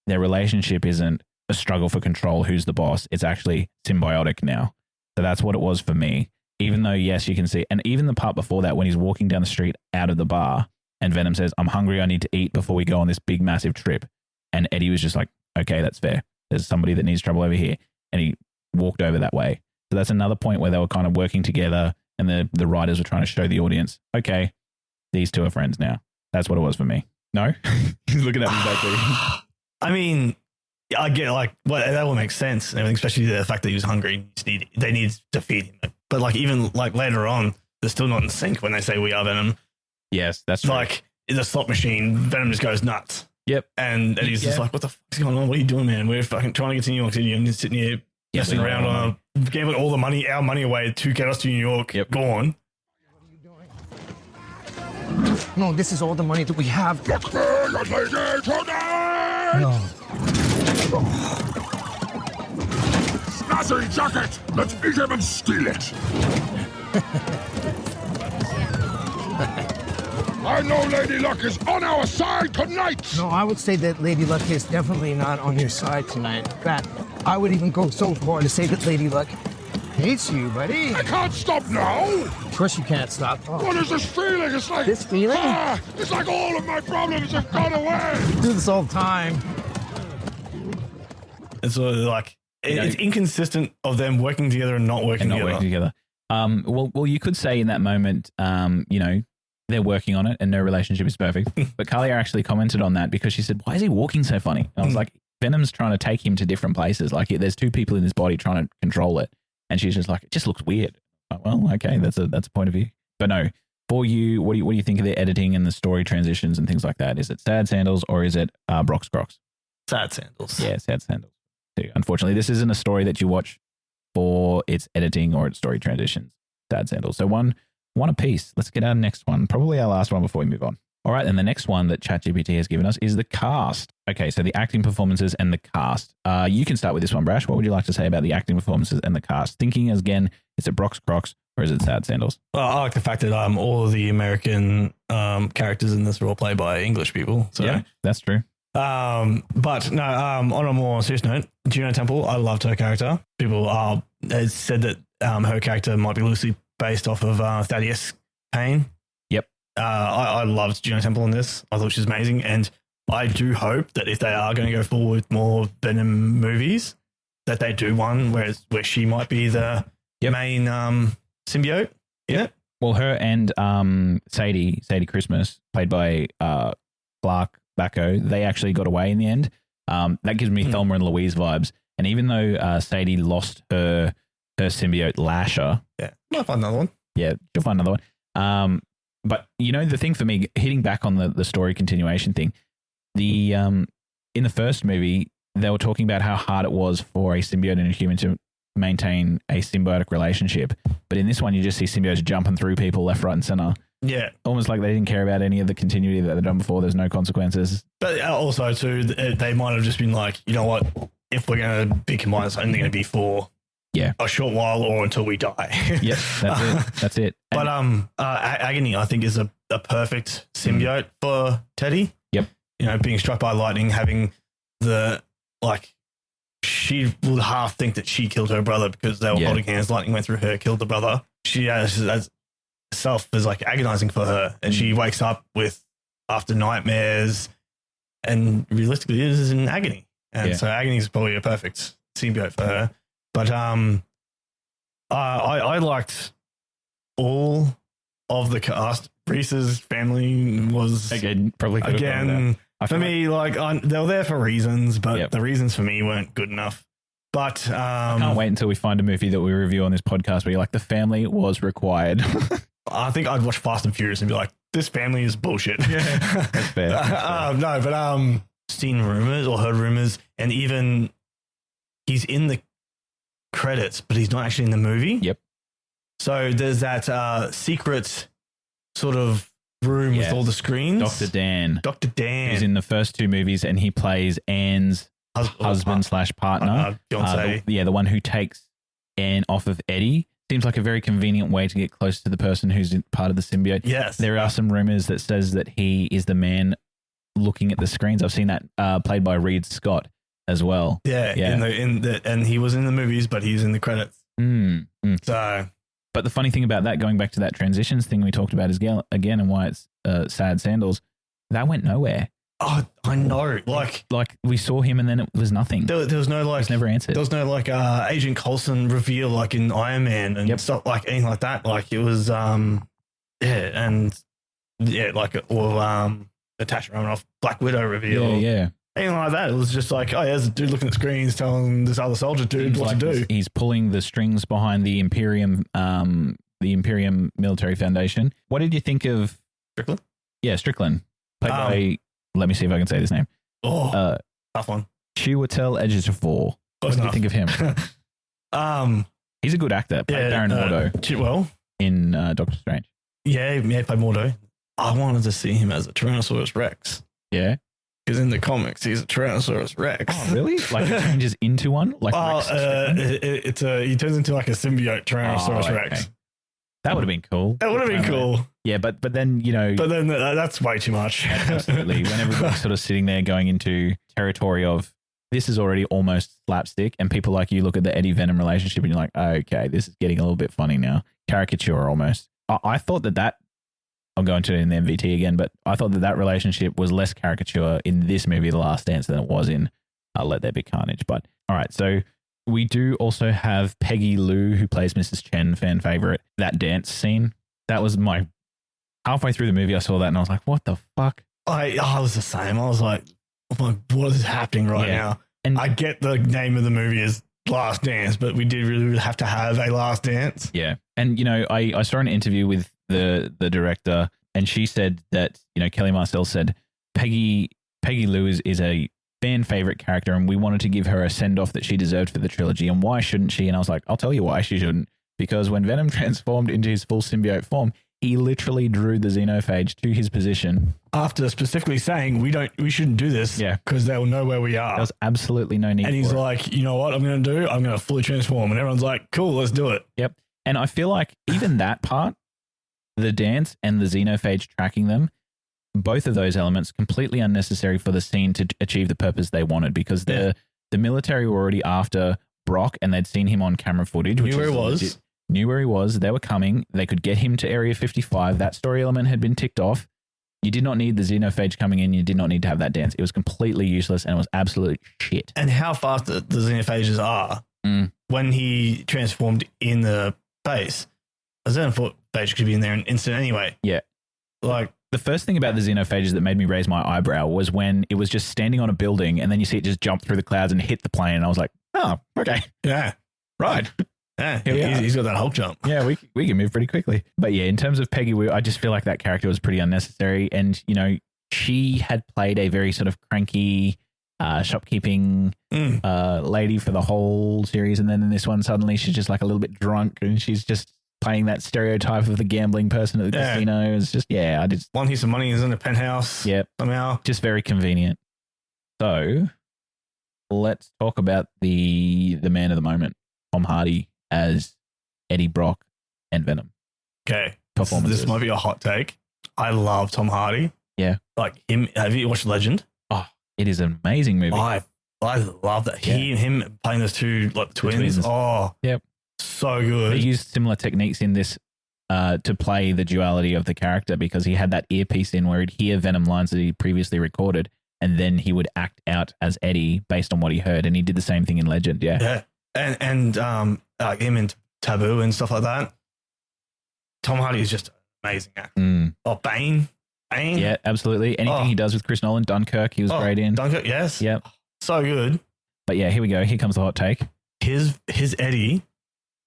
their relationship isn't a struggle for control, who's the boss. It's actually symbiotic now. So that's what it was for me. Even though, yes, you can see, and even the part before that when he's walking down the street out of the bar and Venom says, I'm hungry, I need to eat before we go on this big, massive trip. And Eddie was just like, okay, that's fair. There's somebody that needs trouble over here. And he walked over that way. So that's another point where they were kind of working together and the writers were trying to show the audience, okay, these two are friends now. That's what it was for me. No? He's looking at me back there. I mean, I get that will make sense and everything, especially the fact that he was hungry. They need to feed him. But like even like later on, they're still not in sync when they say we are Venom. Yes, that's true. Like in the slot machine, Venom just goes nuts. Yep. And he's just like, what the fuck is going on? What are you doing, man? We're fucking trying to get to New York City. I'm just sitting here messing around giving all the money, our money away to get us to New York. Yep. Gone. No, this is all the money that we have. Look there, young lady, tonight! No. Nazi jacket! Let's eat him and steal it! I know Lady Luck is on our side tonight! No, I would say that Lady Luck is definitely not on your side tonight. In fact, I would even go so far to say that Lady Luck hates you, buddy. I can't stop now! Of course you can't stop. Oh. What is this feeling? It's like... This feeling? It's like all of my problems have gone away! We do this all the time. And so like, it's inconsistent of them working together and not working together. Well, you could say in that moment, they're working on it and no relationship is perfect. But Kalia actually commented on that because she said, why is he walking so funny? And I was like, Venom's trying to take him to different places. Like there's two people in his body trying to control it. And she's just like, it just looks weird. Like, well, okay, that's a point of view. But no, for you, what do you think of the editing and the story transitions and things like that? Is it Sad Sandals or is it Brock's Crocs? Sad Sandals. Yeah, Sad Sandals. Unfortunately, this isn't a story that you watch for its editing or its story transitions. Sad Sandals. So one apiece. Let's get our next one. Probably our last one before we move on. All right, and the next one that ChatGPT has given us is the cast. Okay, so the acting performances and the cast. You can start with this one, Brash. What would you like to say about the acting performances and the cast? Thinking again, is it Brock's Crocs or is it Sad Sandals? Well, I like the fact that all of the American characters in this are all played by English people. So yeah, that's true. But no, on a more serious note, Juno Temple, I loved her character. People has said that her character might be loosely based off of Thaddeus Payne. Yep. I loved Juno Temple in this. I thought she was amazing. And I do hope that if they are going to go forward with more Venom movies, that they do one where she might be the main symbiote in it. Well, her and Sadie Christmas, played by Clark Bacco, they actually got away in the end. That gives me Thelma and Louise vibes. And even though Sadie lost her symbiote Lasher, Might find another one. Yeah, she'll find another one. But the thing for me, hitting back on the story continuation thing, in the first movie, they were talking about how hard it was for a symbiote and a human to maintain a symbiotic relationship. But in this one, you just see symbiotes jumping through people left, right, and center. Yeah. Almost like they didn't care about any of the continuity that they've done before. There's no consequences. But also, too, they might have just been like, you know what? If we're going to be combined, it's only going to be for a short while or until we die. Yep, that's it. But Agony, I think, is a perfect symbiote for Teddy. Yep. Being struck by lightning, having she would half think that she killed her brother because they were holding hands. Lightning went through her, killed the brother. She as self is like agonizing for her, and she wakes up after nightmares, and realistically is in agony. And so agony is probably a perfect symbiote for her. But I liked all of the cast. Reese's family was probably for me, they were there for reasons, but the reasons for me weren't good enough. But I can't wait until we find a movie that we review on this podcast where you're like, the family was required. I think I'd watch Fast and Furious and be like, this family is bullshit. Yeah, that's fair. No, but seen rumors or heard rumors, and even he's in the credits, but he's not actually in the movie. Yep. So there's that secret sort of room with all the screens. Dr. Dan. He's in the first two movies, and he plays Anne's husband/partner. Fiance. The one who takes Anne off of Eddie. Seems like a very convenient way to get close to the person who's part of the symbiote. Yes. There are some rumors that says that he is the man looking at the screens. I've seen that played by Reed Scott as well. Yeah. And he was in the movies, but he's in the credits. So, but the funny thing about that, going back to that transitions thing we talked about again, and why it's sad sandals, that went nowhere. Oh, I know. Like we saw him, and then it was nothing. There was no it was never answered. There was no Agent Coulson reveal like in Iron Man and stuff like anything like that. Like it was Natasha Romanoff Black Widow reveal. Yeah. Anything like that. It was just like, oh, there's a dude looking at screens telling this other soldier dude what to do. He's pulling the strings behind the Imperium Military Foundation. What did you think of Strickland? Yeah, Strickland. Played by, let me see if I can say this name. Tough one. Chiwetel Ejiofor. What did you think of him? He's a good actor. Played Baron Mordo. Chitwell in Doctor Strange. Yeah, he played Mordo. I wanted to see him as a Tyrannosaurus Rex. Yeah. Because in the comics, he's a Tyrannosaurus Rex. Oh, really? Like it changes into one? Like he turns into like a symbiote Tyrannosaurus Rex. That would have been cool. That would have been cool. Yeah, but then, But then that's way too much. Absolutely. When everybody's sort of sitting there going into territory of, this is already almost slapstick, and people like you look at the Eddie Venom relationship and you're like, okay, this is getting a little bit funny now. Caricature almost. I thought that I'll go into it in the MVT again, but I thought that relationship was less caricature in this movie, The Last Dance, than it was in Let There Be Carnage. But all right, so we do also have Peggy Lou, who plays Mrs. Chen, fan favorite. That dance scene, that was my halfway through the movie. I saw that and I was like, what the fuck? I was the same. I was like, what is happening right now? And I get the name of the movie is Last Dance, but we did really have to have a Last Dance. Yeah. And, I saw an interview with the director, and she said that, Kelly Marcel said Peggy Lou is a fan favorite character, and we wanted to give her a send off that she deserved for the trilogy. And why shouldn't she? And I was like, I'll tell you why she shouldn't. Because when Venom transformed into his full symbiote form, he literally drew the xenophage to his position. After specifically saying we shouldn't do this, because they'll know where we are. There was absolutely no need. And he's like, you know what I'm going to do? I'm going to fully transform. And everyone's like, cool, let's do it. Yep. And I feel like even that part, the dance and the xenophage tracking them, both of those elements completely unnecessary for the scene to achieve the purpose they wanted, because the military were already after Brock and they'd seen him on camera footage. Knew where he was. Knew where he was. They were coming. They could get him to Area 55. That story element had been ticked off. You did not need the xenophage coming in. You did not need to have that dance. It was completely useless and it was absolute shit. And how fast the xenophages are when he transformed in the face. A xenophage could be in there in an instant anyway. Yeah. Like, the first thing about the xenophages that made me raise my eyebrow was when it was just standing on a building and then you see it just jump through the clouds and hit the plane. And I was like, oh, okay. Yeah. Right. Yeah, he's got that Hulk jump. Yeah, we can move pretty quickly. But yeah, in terms of Peggy Wu, I just feel like that character was pretty unnecessary. And, you know, she had played a very sort of cranky shopkeeping lady for the whole series. And then in this one, suddenly she's just like a little bit drunk and she's just playing that stereotype of the gambling person at the casino. It's just, I just won he some money, is in a penthouse. Yep. Somehow. Just very convenient. So let's talk about the man of the moment, Tom Hardy as Eddie Brock and Venom. Okay. Performances. This might be a hot take. I love Tom Hardy. Yeah. Like him. Have you watched Legend? Oh, it is an amazing movie. I love that. Yeah. He and him playing those two like twins. Oh, yep. So good. They used similar techniques in this to play the duality of the character, because he had that earpiece in where he'd hear Venom lines that he previously recorded and then he would act out as Eddie based on what he heard. And he did the same thing in Legend. Yeah. Yeah. And like him in Taboo and stuff like that. Tom Hardy is just amazing actor. Oh, Bane. Yeah, absolutely. Anything he does with Chris Nolan, Dunkirk, he was great in. Dunkirk, yes. Yep. So good. But yeah, here we go. Here comes the hot take. His Eddie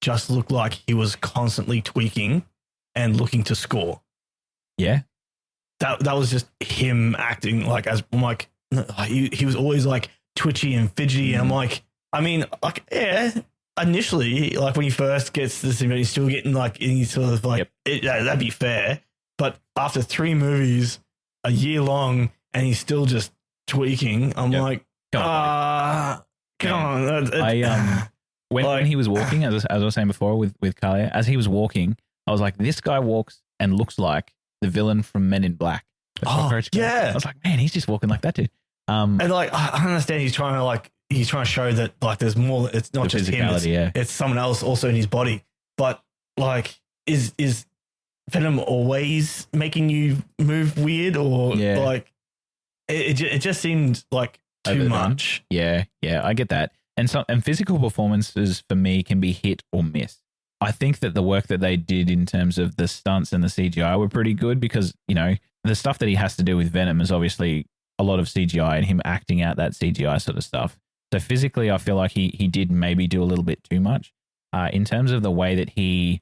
just looked like he was constantly tweaking and looking to score. Yeah. That was just him acting like, as I'm like, he was always like twitchy and fidgety. And I'm like, I mean, like, yeah, initially, like when he first gets this, he's still getting like, he's sort of like, that'd be fair. But after 3 movies, a year long, and he's still just tweaking, I'm like, come on. When he was walking, as I was saying before with Kalia, as he was walking, I was like, this guy walks and looks like the villain from Men in Black. Yeah. I was like, man, he's just walking like that dude. And like, I understand he's trying to show that like there's more. It's not just him. It's someone else also in his body. But like, is Venom always making you move weird, or like it just seemed like too much? Yeah, I get that. And physical performances for me can be hit or miss. I think that the work that they did in terms of the stunts and the CGI were pretty good, because, you know, the stuff that he has to do with Venom is obviously a lot of CGI and him acting out that CGI sort of stuff. So physically, I feel like he did maybe do a little bit too much. In terms of the way that he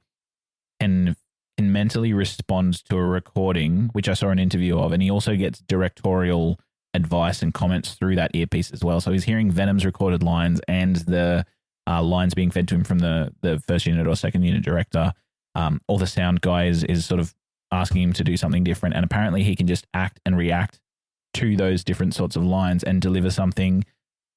can mentally respond to a recording, which I saw an interview of, and he also gets directorial advice and comments through that earpiece as well. So he's hearing Venom's recorded lines and the lines being fed to him from the first unit or second unit director. Or the sound guy is sort of asking him to do something different. And apparently he can just act and react to those different sorts of lines and deliver something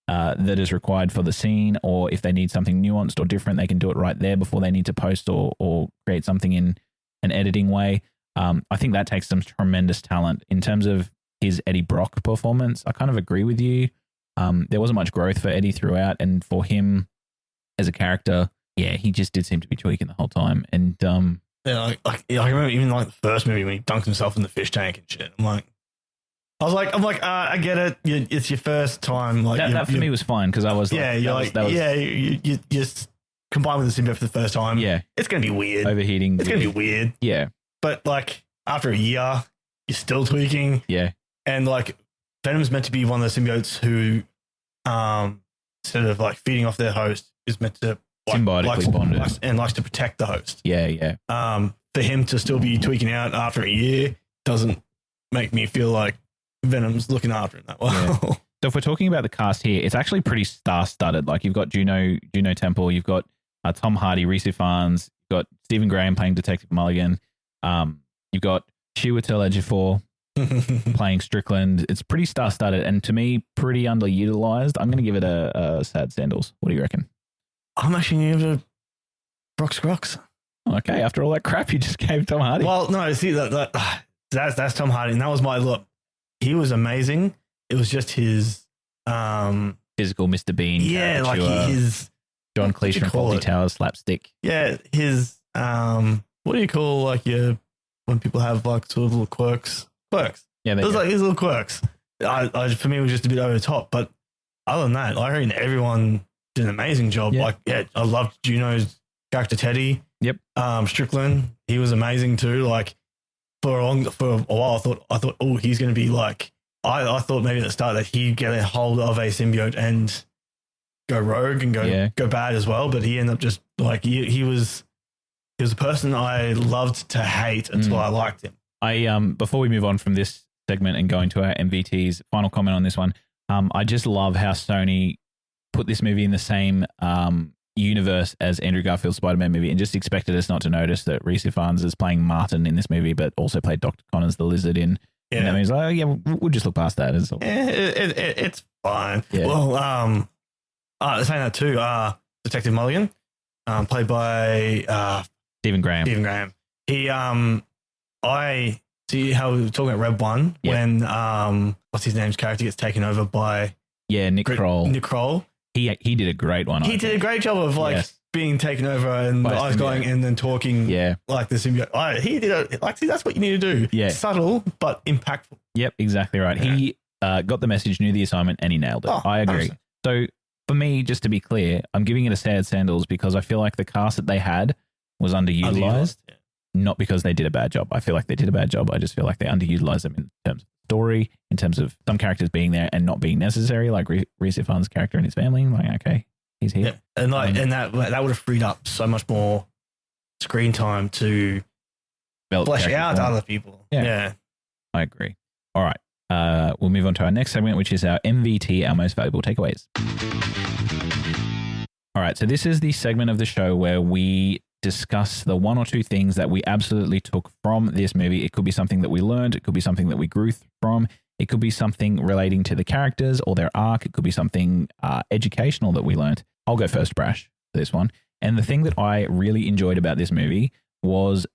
that is required for the scene. Or if they need something nuanced or different, they can do it right there before they need to post or create something in an editing way. I think that takes some tremendous talent. In terms of his Eddie Brock performance, I kind of agree with you. There wasn't much growth for Eddie throughout, and for him as a character, he just did seem to be tweaking the whole time. And I remember even like the first movie when he dunked himself in the fish tank and shit. I get it. It's your first time. Like that for me was fine, because I was you just combined with the symbiote for the first time. Yeah, it's gonna be weird. Overheating. It's gonna be weird. Yeah, but like after a year, you're still tweaking. Yeah. And like Venom's meant to be one of the symbiotes who, instead of like feeding off their host, is meant to symbiotically bonded and likes to protect the host. Yeah. For him to still be tweaking out after a year doesn't make me feel like Venom's looking after him that well. Yeah. So if we're talking about the cast here, it's actually pretty star-studded. Like you've got Juno Temple, you've got Tom Hardy, Rhys Ifans, you've got Stephen Graham playing Detective Mulligan, you've got Chiwetel Ejiofor playing Strickland. It's pretty star-studded, and to me, pretty underutilized. I'm going to give it a sad sandals. What do you reckon? I'm actually going to give it a Brock's Crocs. Okay, after all that crap you just gave Tom Hardy. Well, no, see that That's Tom Hardy, and that was my look. He was amazing. It was just his physical Mr. Bean. Yeah, like his John Cleese from Fawlty Towers slapstick. Yeah, his what do you call like when people have like sort of little quirks? Yeah, it was like his little quirks. For me, it was just a bit over the top, but other than that, I reckon everyone did an amazing job. Yeah. Like, yeah, I loved Juno's character Teddy. Yep. Strickland, he was amazing too. Like for a while, I thought, oh, he's going to be like. I thought maybe at the start that he'd get a hold of a symbiote and go rogue and go bad as well, but he ended up just like he was a person I loved to hate until I liked him. Before we move on from this segment and go into our MVTs, final comment on this one. I just love how Sony put this movie in the same universe as Andrew Garfield's Spider-Man movie and just expected us not to notice that Rhys Ifans is playing Martin in this movie, but also played Dr. Connors the Lizard in. Yeah, and he's like, oh, yeah, we'll just look past that. It's fine. Yeah. Well, saying that too, Detective Mulligan, played by Stephen Graham. He, I see how we were talking about Red One when what's his name's character gets taken over by Nick Kroll. Nick Kroll. He did a great one. He did a great job of being taken over and the eyes going and then talking like the symbiote. He did it. Like, see, that's what you need to do. Yeah. Subtle, but impactful. Yep, exactly right. Yeah. He got the message, knew the assignment, and he nailed it. I agree. 100%. So for me, just to be clear, I'm giving it a sad sandals because I feel like the cast that they had was underutilized, not because they did a bad job. I feel like they did a bad job. I just feel like they underutilized them in terms of story, in terms of some characters being there and not being necessary, like Rhys Ifans' character and his family. Like, okay. He's here. Yeah. And and that would have freed up so much more screen time to flesh out other people. Yeah. I agree. All right. We'll move on to our next segment, which is our MVT, our most valuable takeaways. All right. So this is the segment of the show where we discuss the one or two things that we absolutely took from this movie. It could be something that we learned. It could be something that we grew from. It could be something relating to the characters or their arc. It could be something educational that we learned. I'll go first, Brash, for this one. And the thing that I really enjoyed about this movie was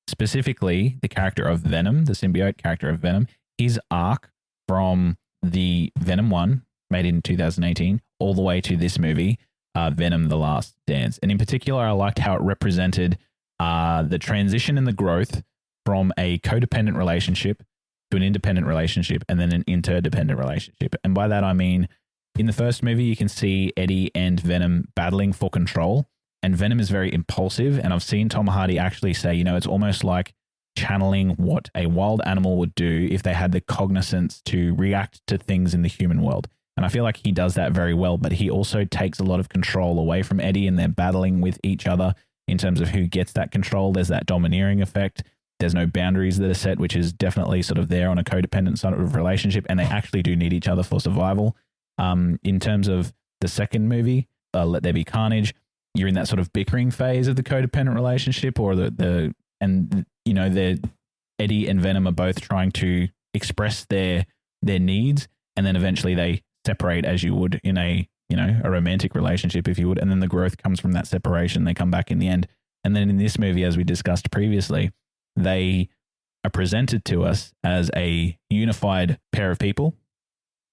specifically the character of Venom, the symbiote character of Venom, his arc from the Venom 1, made in 2018, all the way to this movie, Venom: The Last Dance. And in particular, I liked how it represented the transition and the growth from a codependent relationship to an independent relationship and then an interdependent relationship. And by that, I mean, in the first movie, you can see Eddie and Venom battling for control, and Venom is very impulsive. And I've seen Tom Hardy actually say, it's almost like channeling what a wild animal would do if they had the cognizance to react to things in the human world. And I feel like he does that very well, but he also takes a lot of control away from Eddie, and they're battling with each other in terms of who gets that control. There's that domineering effect. There's no boundaries that are set, which is definitely sort of there on a codependent sort of relationship, and they actually do need each other for survival. In terms of the second movie, Let There Be Carnage, you're in that sort of bickering phase of the codependent relationship, or the Eddie and Venom are both trying to express their needs, and then eventually they separate as you would in a romantic relationship, if you would, and then the growth comes from that separation. They come back in the end. And then in this movie, as we discussed previously, they are presented to us as a unified pair of people.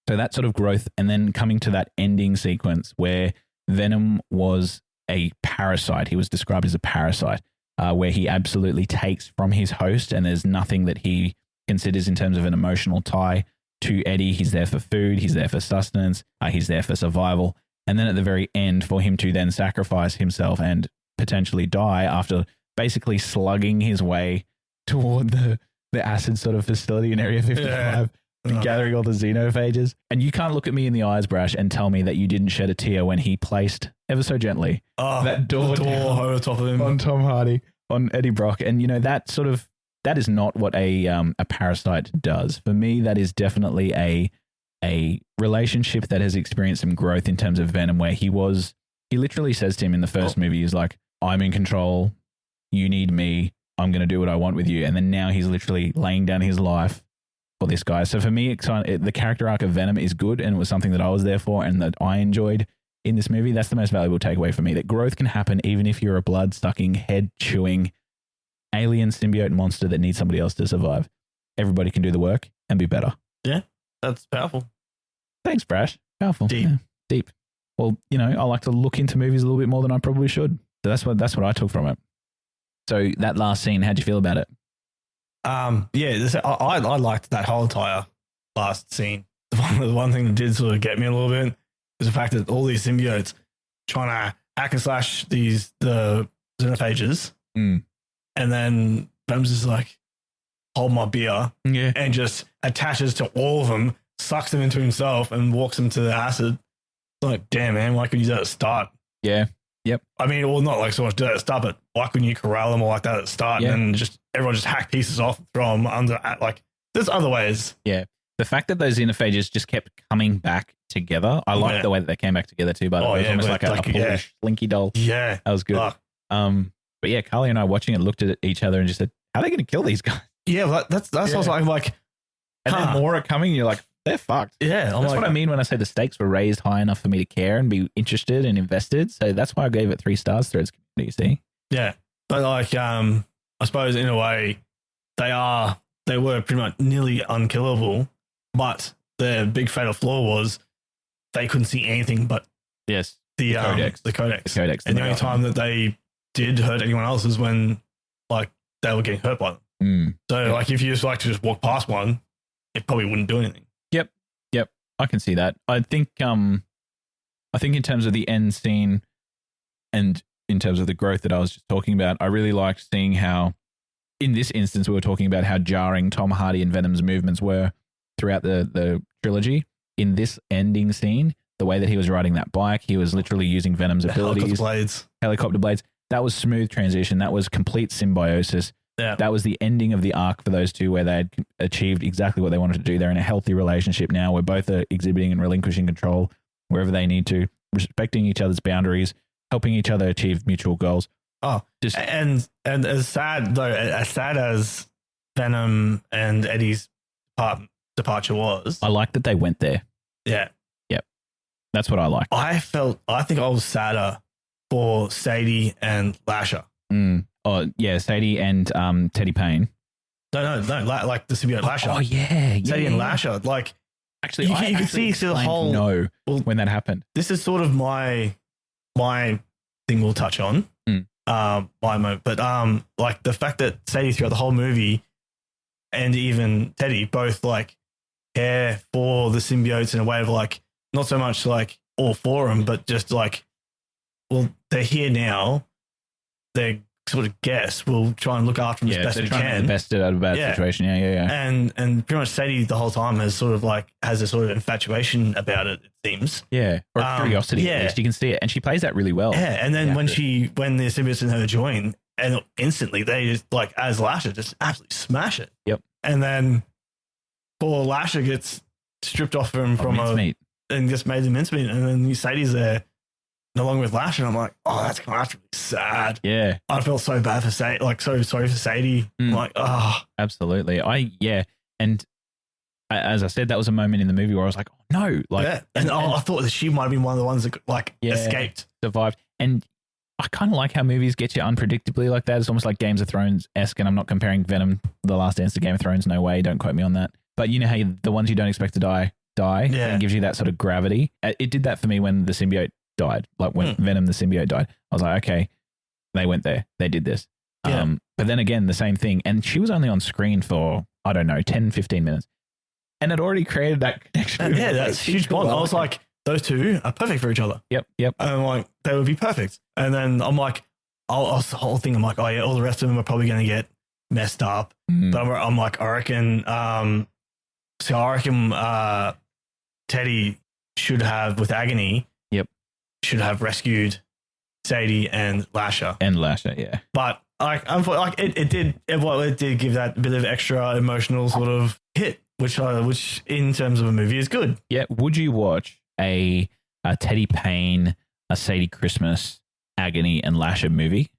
So that sort of growth, and then coming to that ending sequence where Venom was a parasite. He was described as a parasite, where he absolutely takes from his host, and there's nothing that he considers in terms of an emotional tie to Eddie. He's there for food. He's there for sustenance. He's there for survival. And then at the very end, for him to then sacrifice himself and potentially die after basically slugging his way toward the acid sort of facility in Area 55, gathering all the xenophages. And you can't look at me in the eyes, Brash, and tell me that you didn't shed a tear when he placed ever so gently that door over the top of him on Tom Hardy, on Eddie Brock. And that is not what a parasite does. For me, that is definitely a relationship that has experienced some growth in terms of Venom, where he literally says to him in the first movie, he's like, I'm in control. You need me. I'm going to do what I want with you. And then now he's literally laying down his life for this guy. So for me, the character arc of Venom is good, and it was something that I was there for and that I enjoyed in this movie. That's the most valuable takeaway for me, that growth can happen even if you're a blood-sucking, head-chewing alien symbiote monster that needs somebody else to survive. everybody can do the work and be better. Yeah, that's powerful. Thanks, Brash. Powerful. Deep. Yeah, deep. Well, I like to look into movies a little bit more than I probably should. So that's what I took from it. So that last scene, how'd you feel about it? I liked that whole entire last scene. The one thing that did sort of get me a little bit is the fact that all these symbiotes trying to hack and slash the xenophages, and then Venom's just like, hold my beer, and just attaches to all of them, sucks them into himself, and walks them to the acid. It's like, damn, man, why couldn't you do that at the start? Yeah. Yep. I mean, well, not like so much do that at the start, but why couldn't you corral them all like that at the start, and then just everyone just hack pieces off and throw them under? Like, there's other ways. Yeah. The fact that those xenophages just kept coming back together, I like the way that they came back together too. By the way, it was almost like a Polish Slinky doll. Yeah, that was good. But yeah, Carly and I watching it looked at each other and just said, "How are they going to kill these guys?" Yeah, well, that's what I was like. And then more are coming. And you're like, they're fucked. Yeah, that's what I mean when I say the stakes were raised high enough for me to care and be interested and invested. So that's why I gave it 3 stars. Threads community. See? Yeah, but like, I suppose in a way, they were pretty much nearly unkillable, but the big fatal flaw was they couldn't see anything but the codex. The codex. And the only time that they did hurt anyone else is when like they were getting hurt by them. So like if you just like to just walk past one, it probably wouldn't do anything. Yep. I can see that. I think in terms of the end scene and in terms of the growth that I was just talking about, I really liked seeing how in this instance we were talking about how jarring Tom Hardy and Venom's movements were throughout the trilogy. In this ending scene, the way that he was riding that bike, he was literally using Venom's abilities. Helicopter blades. That was smooth transition. That was complete symbiosis. Yeah. That was the ending of the arc for those two where they had achieved exactly what they wanted to do. They're in a healthy relationship now where both are exhibiting and relinquishing control wherever they need to, respecting each other's boundaries, helping each other achieve mutual goals. Oh, and as sad as Venom and Eddie's departure was, I like that they went there. Yeah. Yep. That's what I like. I think I was sadder for Sadie and Lasher. Oh, yeah, Sadie and Teddy Payne. No, like the symbiote Lasher. Oh, yeah. Sadie and Lasher. Like, actually, you can see the whole. No, when that happened. This is sort of my thing we'll touch on. My moment. But like the fact that Sadie throughout the whole movie and even Teddy both like care for the symbiotes in a way of like, not so much like all for them, but just like, well, they're here now. They're sort of guests. We'll try and look after them as best we can. To the best out of a bad situation. Yeah. And pretty much Sadie the whole time has sort of like has a sort of infatuation about it seems. Yeah. Or curiosity at least. You can see it. And she plays that really well. Yeah. And then when the symbiotes and her join, and instantly they just like as Lasher just absolutely smash it. Yep. And then poor Lasher gets stripped off him from mincemeat. And just made the mincemeat, and then Sadie's there along with Lasher, and I'm like, oh, that's kind of really sad. Yeah. I felt so bad for Sadie, like so sorry for Sadie. I'm like, oh. Absolutely. And as I said, that was a moment in the movie where I was like, oh no. Like, and I thought that she might have been one of the ones that like escaped. Survived. And I kind of like how movies get you unpredictably like that. It's almost like Games of Thrones-esque, and I'm not comparing Venom, The Last Dance to Game of Thrones. No way. Don't quote me on that. But you know how the ones you don't expect to die. And it gives you that sort of gravity. It did that for me when the symbiote died. Like when Venom, the symbiote, died. I was like, okay, they went there. They did this. But then again, the same thing. And she was only on screen for, I don't know, 10, 15 minutes. And it already created that connection. Yeah, that's huge bond. I was like, those two are perfect for each other. Yep. And I'm like, they would be perfect. And then I'm like, the whole thing, I'm like, oh yeah, all the rest of them are probably going to get messed up. But I'm like, I reckon Teddy should have, with Agony, should have rescued Sadie and Lasher. Yeah. But it did give that bit of extra emotional sort of hit, which in terms of a movie is good. Yeah. Would you watch a Teddy Payne, a Sadie Christmas, Agony, and Lasher movie?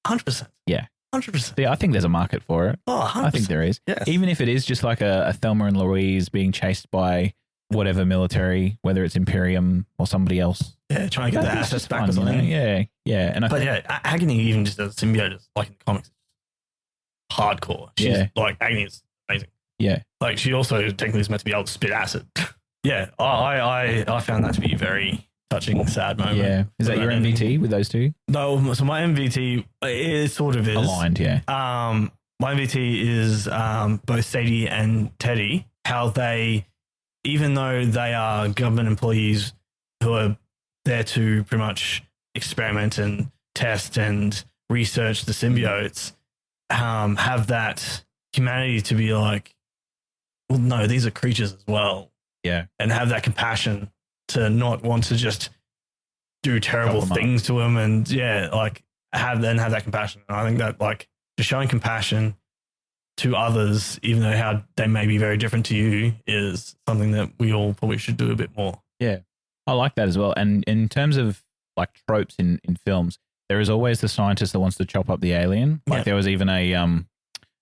100%. Yeah. 100%. Yeah, I think there's a market for it. Oh, 100%. I think there is. Yes. Even if it is just like a Thelma and Louise being chased by whatever military, whether it's Imperium or somebody else. Yeah, trying to get the assets back or something. Yeah. And Agony even just as a symbiote, like in the comics, hardcore. She's like, Agony is amazing. Yeah. Like she also technically is meant to be able to spit acid. Yeah, I found that to be a very touching, sad moment. Yeah. Is that your MVT with those two? No, so my MVT, it sort of is. Aligned, yeah. My MVT is both Sadie and Teddy, how they, even though they are government employees who are there to pretty much experiment and test and research the symbiotes, have that humanity to be like, well, no, these are creatures as well. Yeah. And have that compassion to not want to just do terrible things to them and have that compassion. And I think that like just showing compassion to others, even though how they may be very different to you, is something that we all probably should do a bit more. Yeah. I like that as well. And in terms of like tropes in films, there is always the scientist that wants to chop up the alien. Like there was even an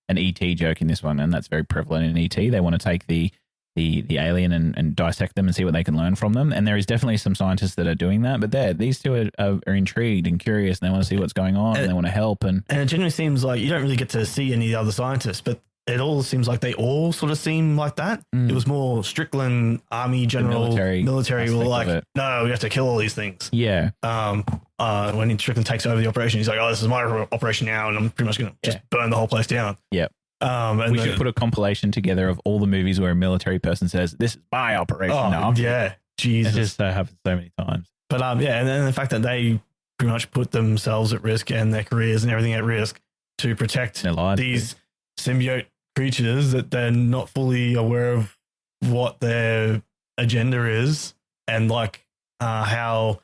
ET joke in this one, and that's very prevalent in ET. They want to take the alien and dissect them and see what they can learn from them. And there is definitely some scientists that are doing that, but these two are intrigued and curious, and they want to see what's going on, and they want to help. And it genuinely seems like you don't really get to see any of the other scientists, but it all seems like they all sort of seem like that. It was more Strickland, Army General, military were like, no, we have to kill all these things. Yeah. When Strickland takes over the operation, he's like, oh, this is my operation now, and I'm pretty much going to just burn the whole place down. Yeah. And we should put a compilation together of all the movies where a military person says, this is my operation now. Yeah. Jesus. It just happens so many times. But and then the fact that they pretty much put themselves at risk and their careers and everything at risk to protect these symbiote creatures that they're not fully aware of what their agenda is, and like how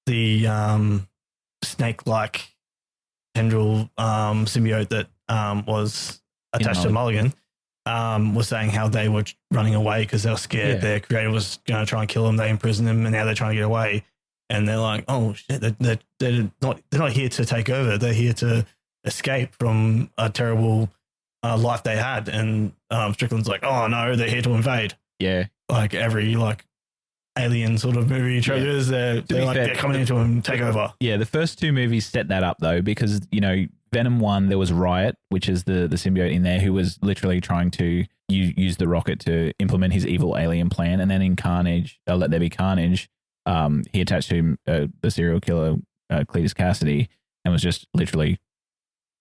the snake-like tendril symbiote that was attached to Mulligan was saying how they were running away because they were scared their creator was going to try and kill them. They imprisoned them, and now they're trying to get away. And they're like, oh shit, they're not here to take over. They're here to escape from a terrible life they had. And Strickland's like, oh no, they're here to invade. Yeah, like every alien sort of movie trailers, they're coming into and take over. Yeah, the first two movies set that up though, because Venom 1, there was Riot, which is the symbiote in there, who was literally trying to use the rocket to implement his evil alien plan. And then in Carnage, Let There Be Carnage, he attached to him the serial killer Cletus Cassidy and was just literally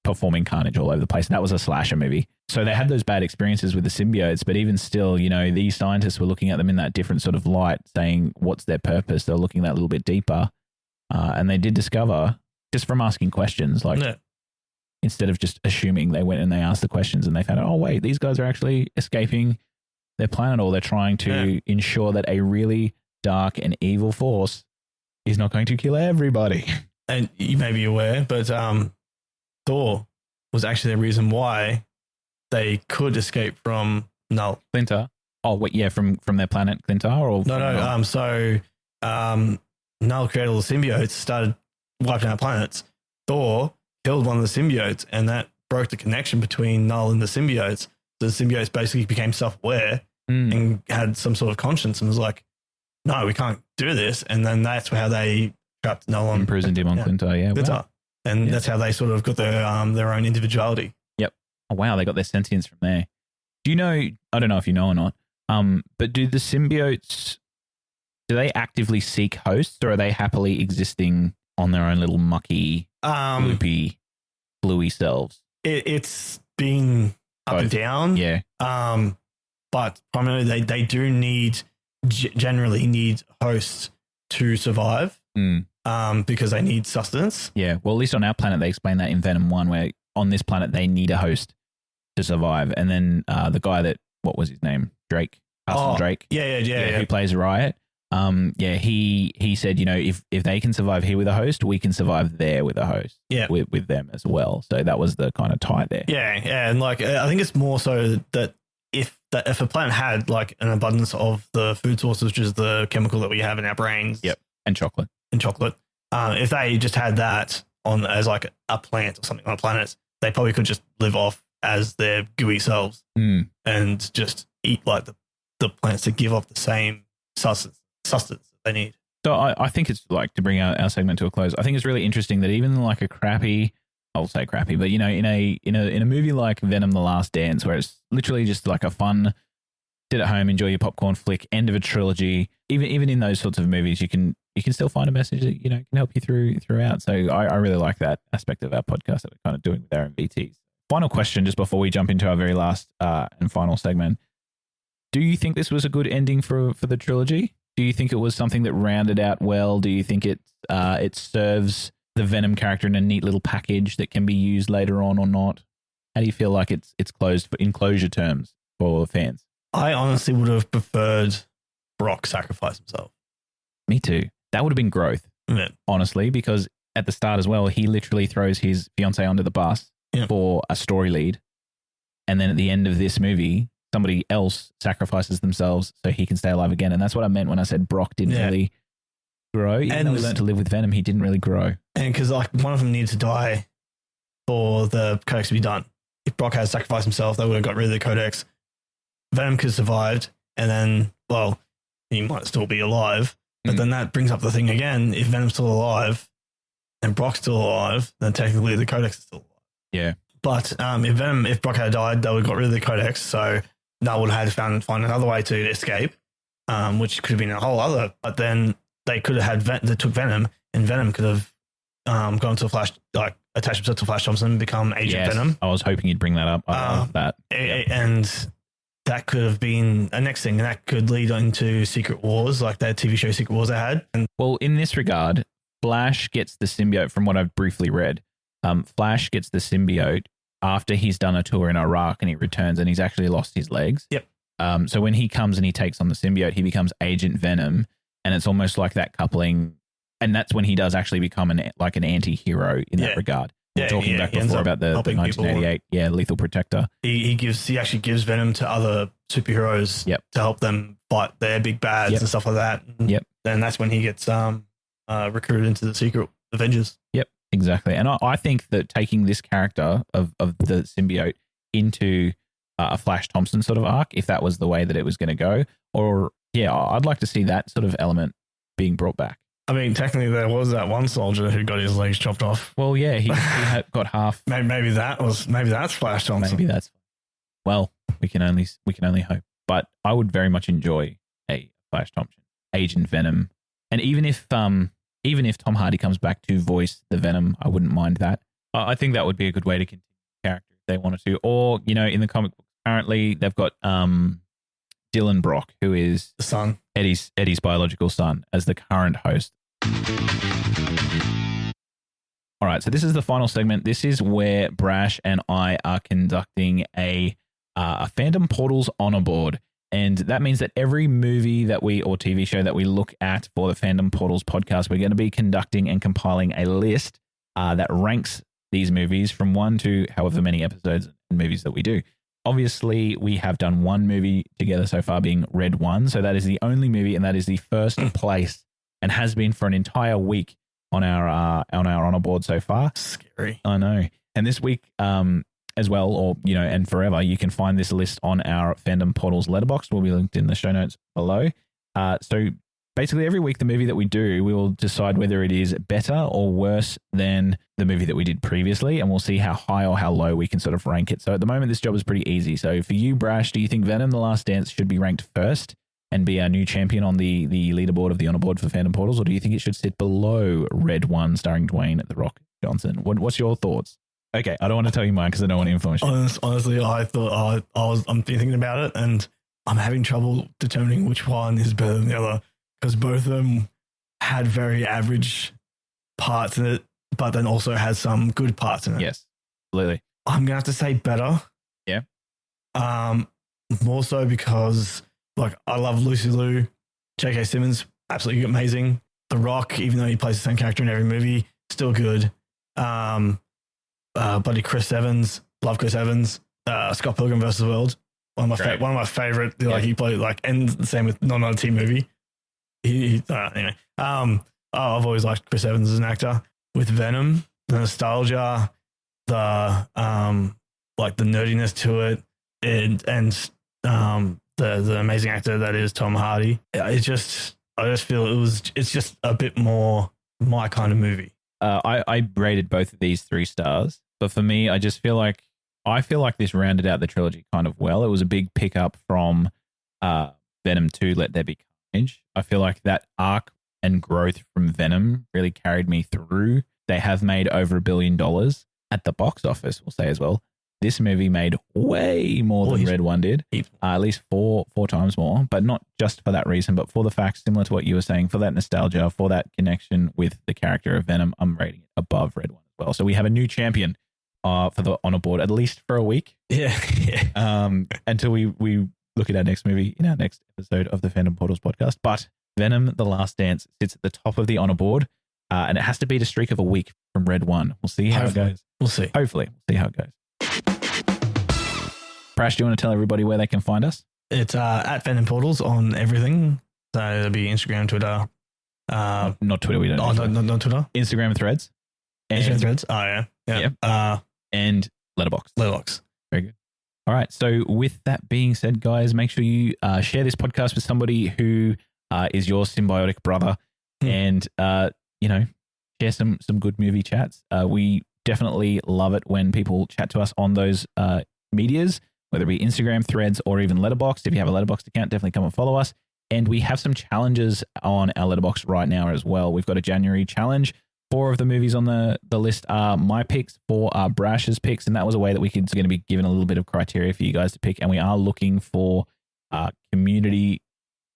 performing carnage all over the place. And that was a slasher movie. So they had those bad experiences with the symbiotes, but even still, these scientists were looking at them in that different sort of light, saying, what's their purpose? They're looking that little bit deeper. And they did discover, just from asking questions, instead of just assuming, they went and they asked the questions and they found out, oh, wait, these guys are actually escaping their planet, or they're trying to ensure that a really dark and evil force is not going to kill everybody. And you may be aware, but Thor was actually the reason why they could escape from Null. Clintar. Oh, wait, yeah, from their planet, Clintar? Or No. So Null created all the symbiotes, started wiping out planets. Thor killed one of the symbiotes, and that broke the connection between Null and the symbiotes. So the symbiotes basically became self-aware and had some sort of conscience and was like, no, we can't do this. And then that's how they trapped Null on. Imprisoned him on Clintar, yeah. Clintar. Wow. And that's how they sort of got their own individuality. Yep. Oh, wow, they got their sentience from there. Do you know, I don't know if you know or not, but do the symbiotes, do they actively seek hosts, or are they happily existing on their own little mucky, loopy, bluey selves? It's been up and down. Yeah. But primarily they do generally need hosts to survive. Because they need sustenance. Yeah, well, at least on our planet, they explain that in Venom 1, where on this planet, they need a host to survive. And then the guy that, what was his name? Drake. Drake. Yeah. Who plays Riot. He said, if they can survive here with a host, we can survive there with a host. Yeah. With them as well. So that was the kind of tie there. Yeah. And I think it's more so that if a planet had an abundance of the food sources, which is the chemical that we have in our brains. Yep. And chocolate. If they just had that as a plant or something on a planet, they probably could just live off as their gooey selves and just eat the plants to give off the same sustenance that they need. So I think it's to bring our segment to a close. I think it's really interesting that even a crappy I'll say crappy, but in a movie like Venom: The Last Dance, where it's literally just like a fun sit at home, enjoy your popcorn flick, end of a trilogy. Even in those sorts of movies, you can still find a message that can help you throughout. So I really like that aspect of our podcast that we're kind of doing with our MVTs. Final question, just before we jump into our very last and final segment: do you think this was a good ending for the trilogy? Do you think it was something that rounded out well? Do you think it serves the Venom character in a neat little package that can be used later on or not? How do you feel like it's closed in closure terms for fans? I honestly would have preferred Brock sacrifice himself. Me too. That would have been growth, honestly, because at the start as well, he literally throws his fiance under the bus for a story lead. And then at the end of this movie, somebody else sacrifices themselves so he can stay alive again. And that's what I meant when I said Brock didn't really grow. Even though he learned to live with Venom, he didn't really grow. And because one of them needed to die for the codex to be done. If Brock had sacrificed himself, they would have got rid of the codex. Venom could have survived, and then, well, he might still be alive. But then that brings up the thing again. If Venom's still alive and Brock's still alive, then technically the codex is still alive. Yeah. But if Brock had died, they would have got rid of the codex. So they would have had to find another way to escape, which could have been a whole other. But then they could have they took Venom, and Venom could have gone to Flash, like attach himself to Flash Thompson, become Agent Venom. I was hoping you'd bring that up. I love that. And that could have been a next thing, and that could lead into Secret Wars, like that TV show Secret Wars they had. And well, in this regard, Flash gets the symbiote from what I've briefly read. Flash gets the symbiote after he's done a tour in Iraq, and he returns and he's actually lost his legs. Yep. So when he comes and he takes on the symbiote, he becomes Agent Venom, and it's almost like that coupling. And that's when he does actually become an anti-hero in that regard. We were talking back before about the 1988 Lethal Protector. He actually gives Venom to other superheroes to help them fight their big bads and stuff like that. And that's when he gets recruited into the Secret Avengers. Yep, exactly. And I think that taking this character of the symbiote into a Flash Thompson sort of arc, if that was the way that it was going to go, I'd like to see that sort of element being brought back. I mean, technically, there was that one soldier who got his legs chopped off. Well, yeah, he got half. Maybe that's Flash Thompson. Maybe that's. Well, we can only hope. But I would very much enjoy a Flash Thompson, Agent Venom, and even if Tom Hardy comes back to voice the Venom, I wouldn't mind that. I think that would be a good way to continue the character if they wanted to. Or in the comic book currently they've got Dylan Brock, who is the son, Eddie's biological son, as the current host. All right, so this is the final segment. This is where Brash and I are conducting a Fandom Portals honor board. And that means that every movie or TV show that we look at for the Fandom Portals podcast, we're going to be conducting and compiling a list that ranks these movies from 1 to however many episodes and movies that we do. Obviously, we have done one movie together so far, being Red 1. So that is the only movie, and that is the first place, and has been for an entire week on our honor board so far. Scary. I know. And this week, as well, and forever, you can find this list on our Fandom Portals letterbox. Will be linked in the show notes below. So basically, every week, the movie that we do, we will decide whether it is better or worse than the movie that we did previously, and we'll see how high or how low we can sort of rank it. So at the moment, this job is pretty easy. So for you, Brash, do you think Venom: The Last Dance should be ranked first and be our new champion on the leaderboard of the honor board for Fandom Portals, or do you think it should sit below Red 1 starring Dwayne The Rock Johnson? What's your thoughts? Okay, I don't want to tell you mine because I don't want to influence you. Honestly, I thought I'm thinking about it, and I'm having trouble determining which one is better than the other, because both of them had very average parts in it, but then also has some good parts in it. Yes, absolutely. I'm gonna have to say better. Yeah. More so because I love Lucy Liu, J.K. Simmons, absolutely amazing. The Rock, even though he plays the same character in every movie, still good. Buddy Chris Evans, love Chris Evans. Scott Pilgrim vs. the World, one of my favorite. He played and the same with not another team movie. Anyway. I've always liked Chris Evans as an actor. With Venom, the nostalgia, the nerdiness to it, and the amazing actor that is Tom Hardy. I just feel it's just a bit more my kind of movie. I rated both of these 3 stars, But for me, I feel like this rounded out the trilogy kind of well. It was a big pickup from Venom 2, Let There Be Carnage. I feel like that arc and growth from Venom really carried me through. They have made over $1 billion at the box office, we'll say as well. This movie made way more than Red One did, at least four times more, but not just for that reason, but for the fact, similar to what you were saying, for that nostalgia, for that connection with the character of Venom, I'm rating it above Red One as well. So we have a new champion for the honor board, at least for a week. Yeah. Until we look at our next movie in our next episode of the Fandom Portals podcast. But Venom: The Last Dance sits at the top of the honor board, and it has to beat a streak of a week from Red One. We'll see how it goes. We'll see. Hopefully, we'll see how it goes. Brash, do you want to tell everybody where they can find us? It's at Venom Portals on everything. So it'll be Instagram, Twitter. Not Twitter. We don't. Not Twitter. Instagram and Threads. Instagram Threads. Oh yeah. Yeah. And Letterboxd. Very good. All right. So with that being said, guys, make sure you share this podcast with somebody who is your symbiotic brother, and share some good movie chats. We definitely love it when people chat to us on those medias, whether it be Instagram, Threads, or even Letterboxd. If you have a Letterboxd account, definitely come and follow us. And we have some challenges on our Letterboxd right now as well. We've got a January challenge. 4 of the movies on the list are my picks, 4 are Brash's picks, and that was a way that we could going to be given a little bit of criteria for you guys to pick. And we are looking for community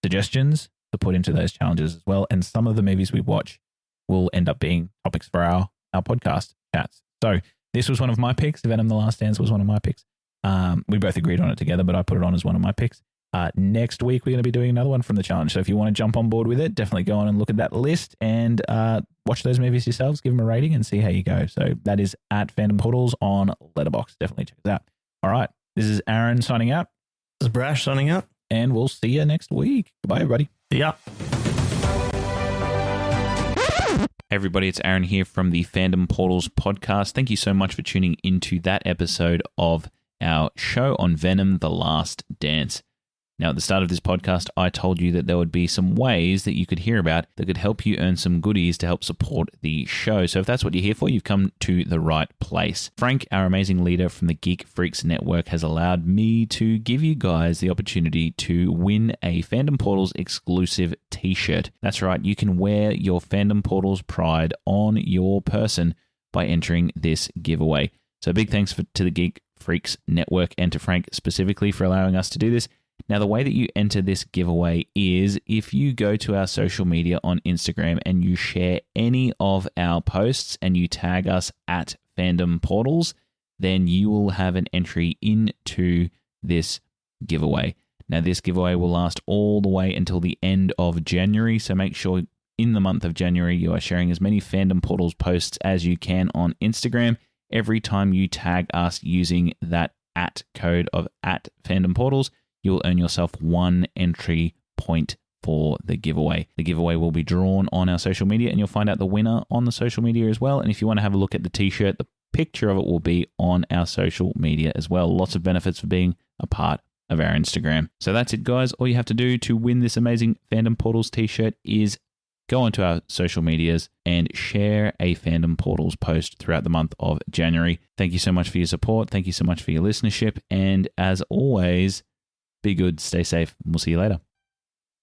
suggestions to put into those challenges as well. And some of the movies we watch will end up being topics for our podcast chats. So this was one of my picks. Venom: The Last Dance was one of my picks. We both agreed on it together, but I put it on as one of my picks. Next week, we're going to be doing another one from the challenge. So if you want to jump on board with it, definitely go on and look at that list and watch those movies yourselves, give them a rating and see how you go. So that is at Fandom Portals on Letterboxd. Definitely check it out. All right. This is Aaron signing out. This is Brash signing out. And we'll see you next week. Goodbye, everybody. See ya. Hey everybody, it's Aaron here from the Fandom Portals podcast. Thank you so much for tuning into that episode of our show on Venom: The Last Dance. Now, at the start of this podcast, I told you that there would be some ways that you could hear about that could help you earn some goodies to help support the show. So if that's what you're here for, you've come to the right place. Frank, our amazing leader from the Geek Freaks Network, has allowed me to give you guys the opportunity to win a Fandom Portals exclusive t-shirt. That's right, you can wear your Fandom Portals pride on your person by entering this giveaway. So big thanks to the Geek Freaks Network and to Frank specifically for allowing us to do this. Now, the way that you enter this giveaway is if you go to our social media on Instagram and you share any of our posts and you tag us at Fandom Portals, then you will have an entry into this giveaway. Now, this giveaway will last all the way until the end of January, so make sure in the month of January you are sharing as many Fandom Portals posts as you can on Instagram every time you tag us using that at code of at Fandom Portals. You will earn yourself 1 entry point for the giveaway. The giveaway will be drawn on our social media and you'll find out the winner on the social media as well. And if you want to have a look at the t-shirt, the picture of it will be on our social media as well. Lots of benefits for being a part of our Instagram. So that's it, guys. All you have to do to win this amazing Fandom Portals t-shirt is go onto our social medias and share a Fandom Portals post throughout the month of January. Thank you so much for your support. Thank you so much for your listenership. And as always, be good, stay safe, and we'll see you later.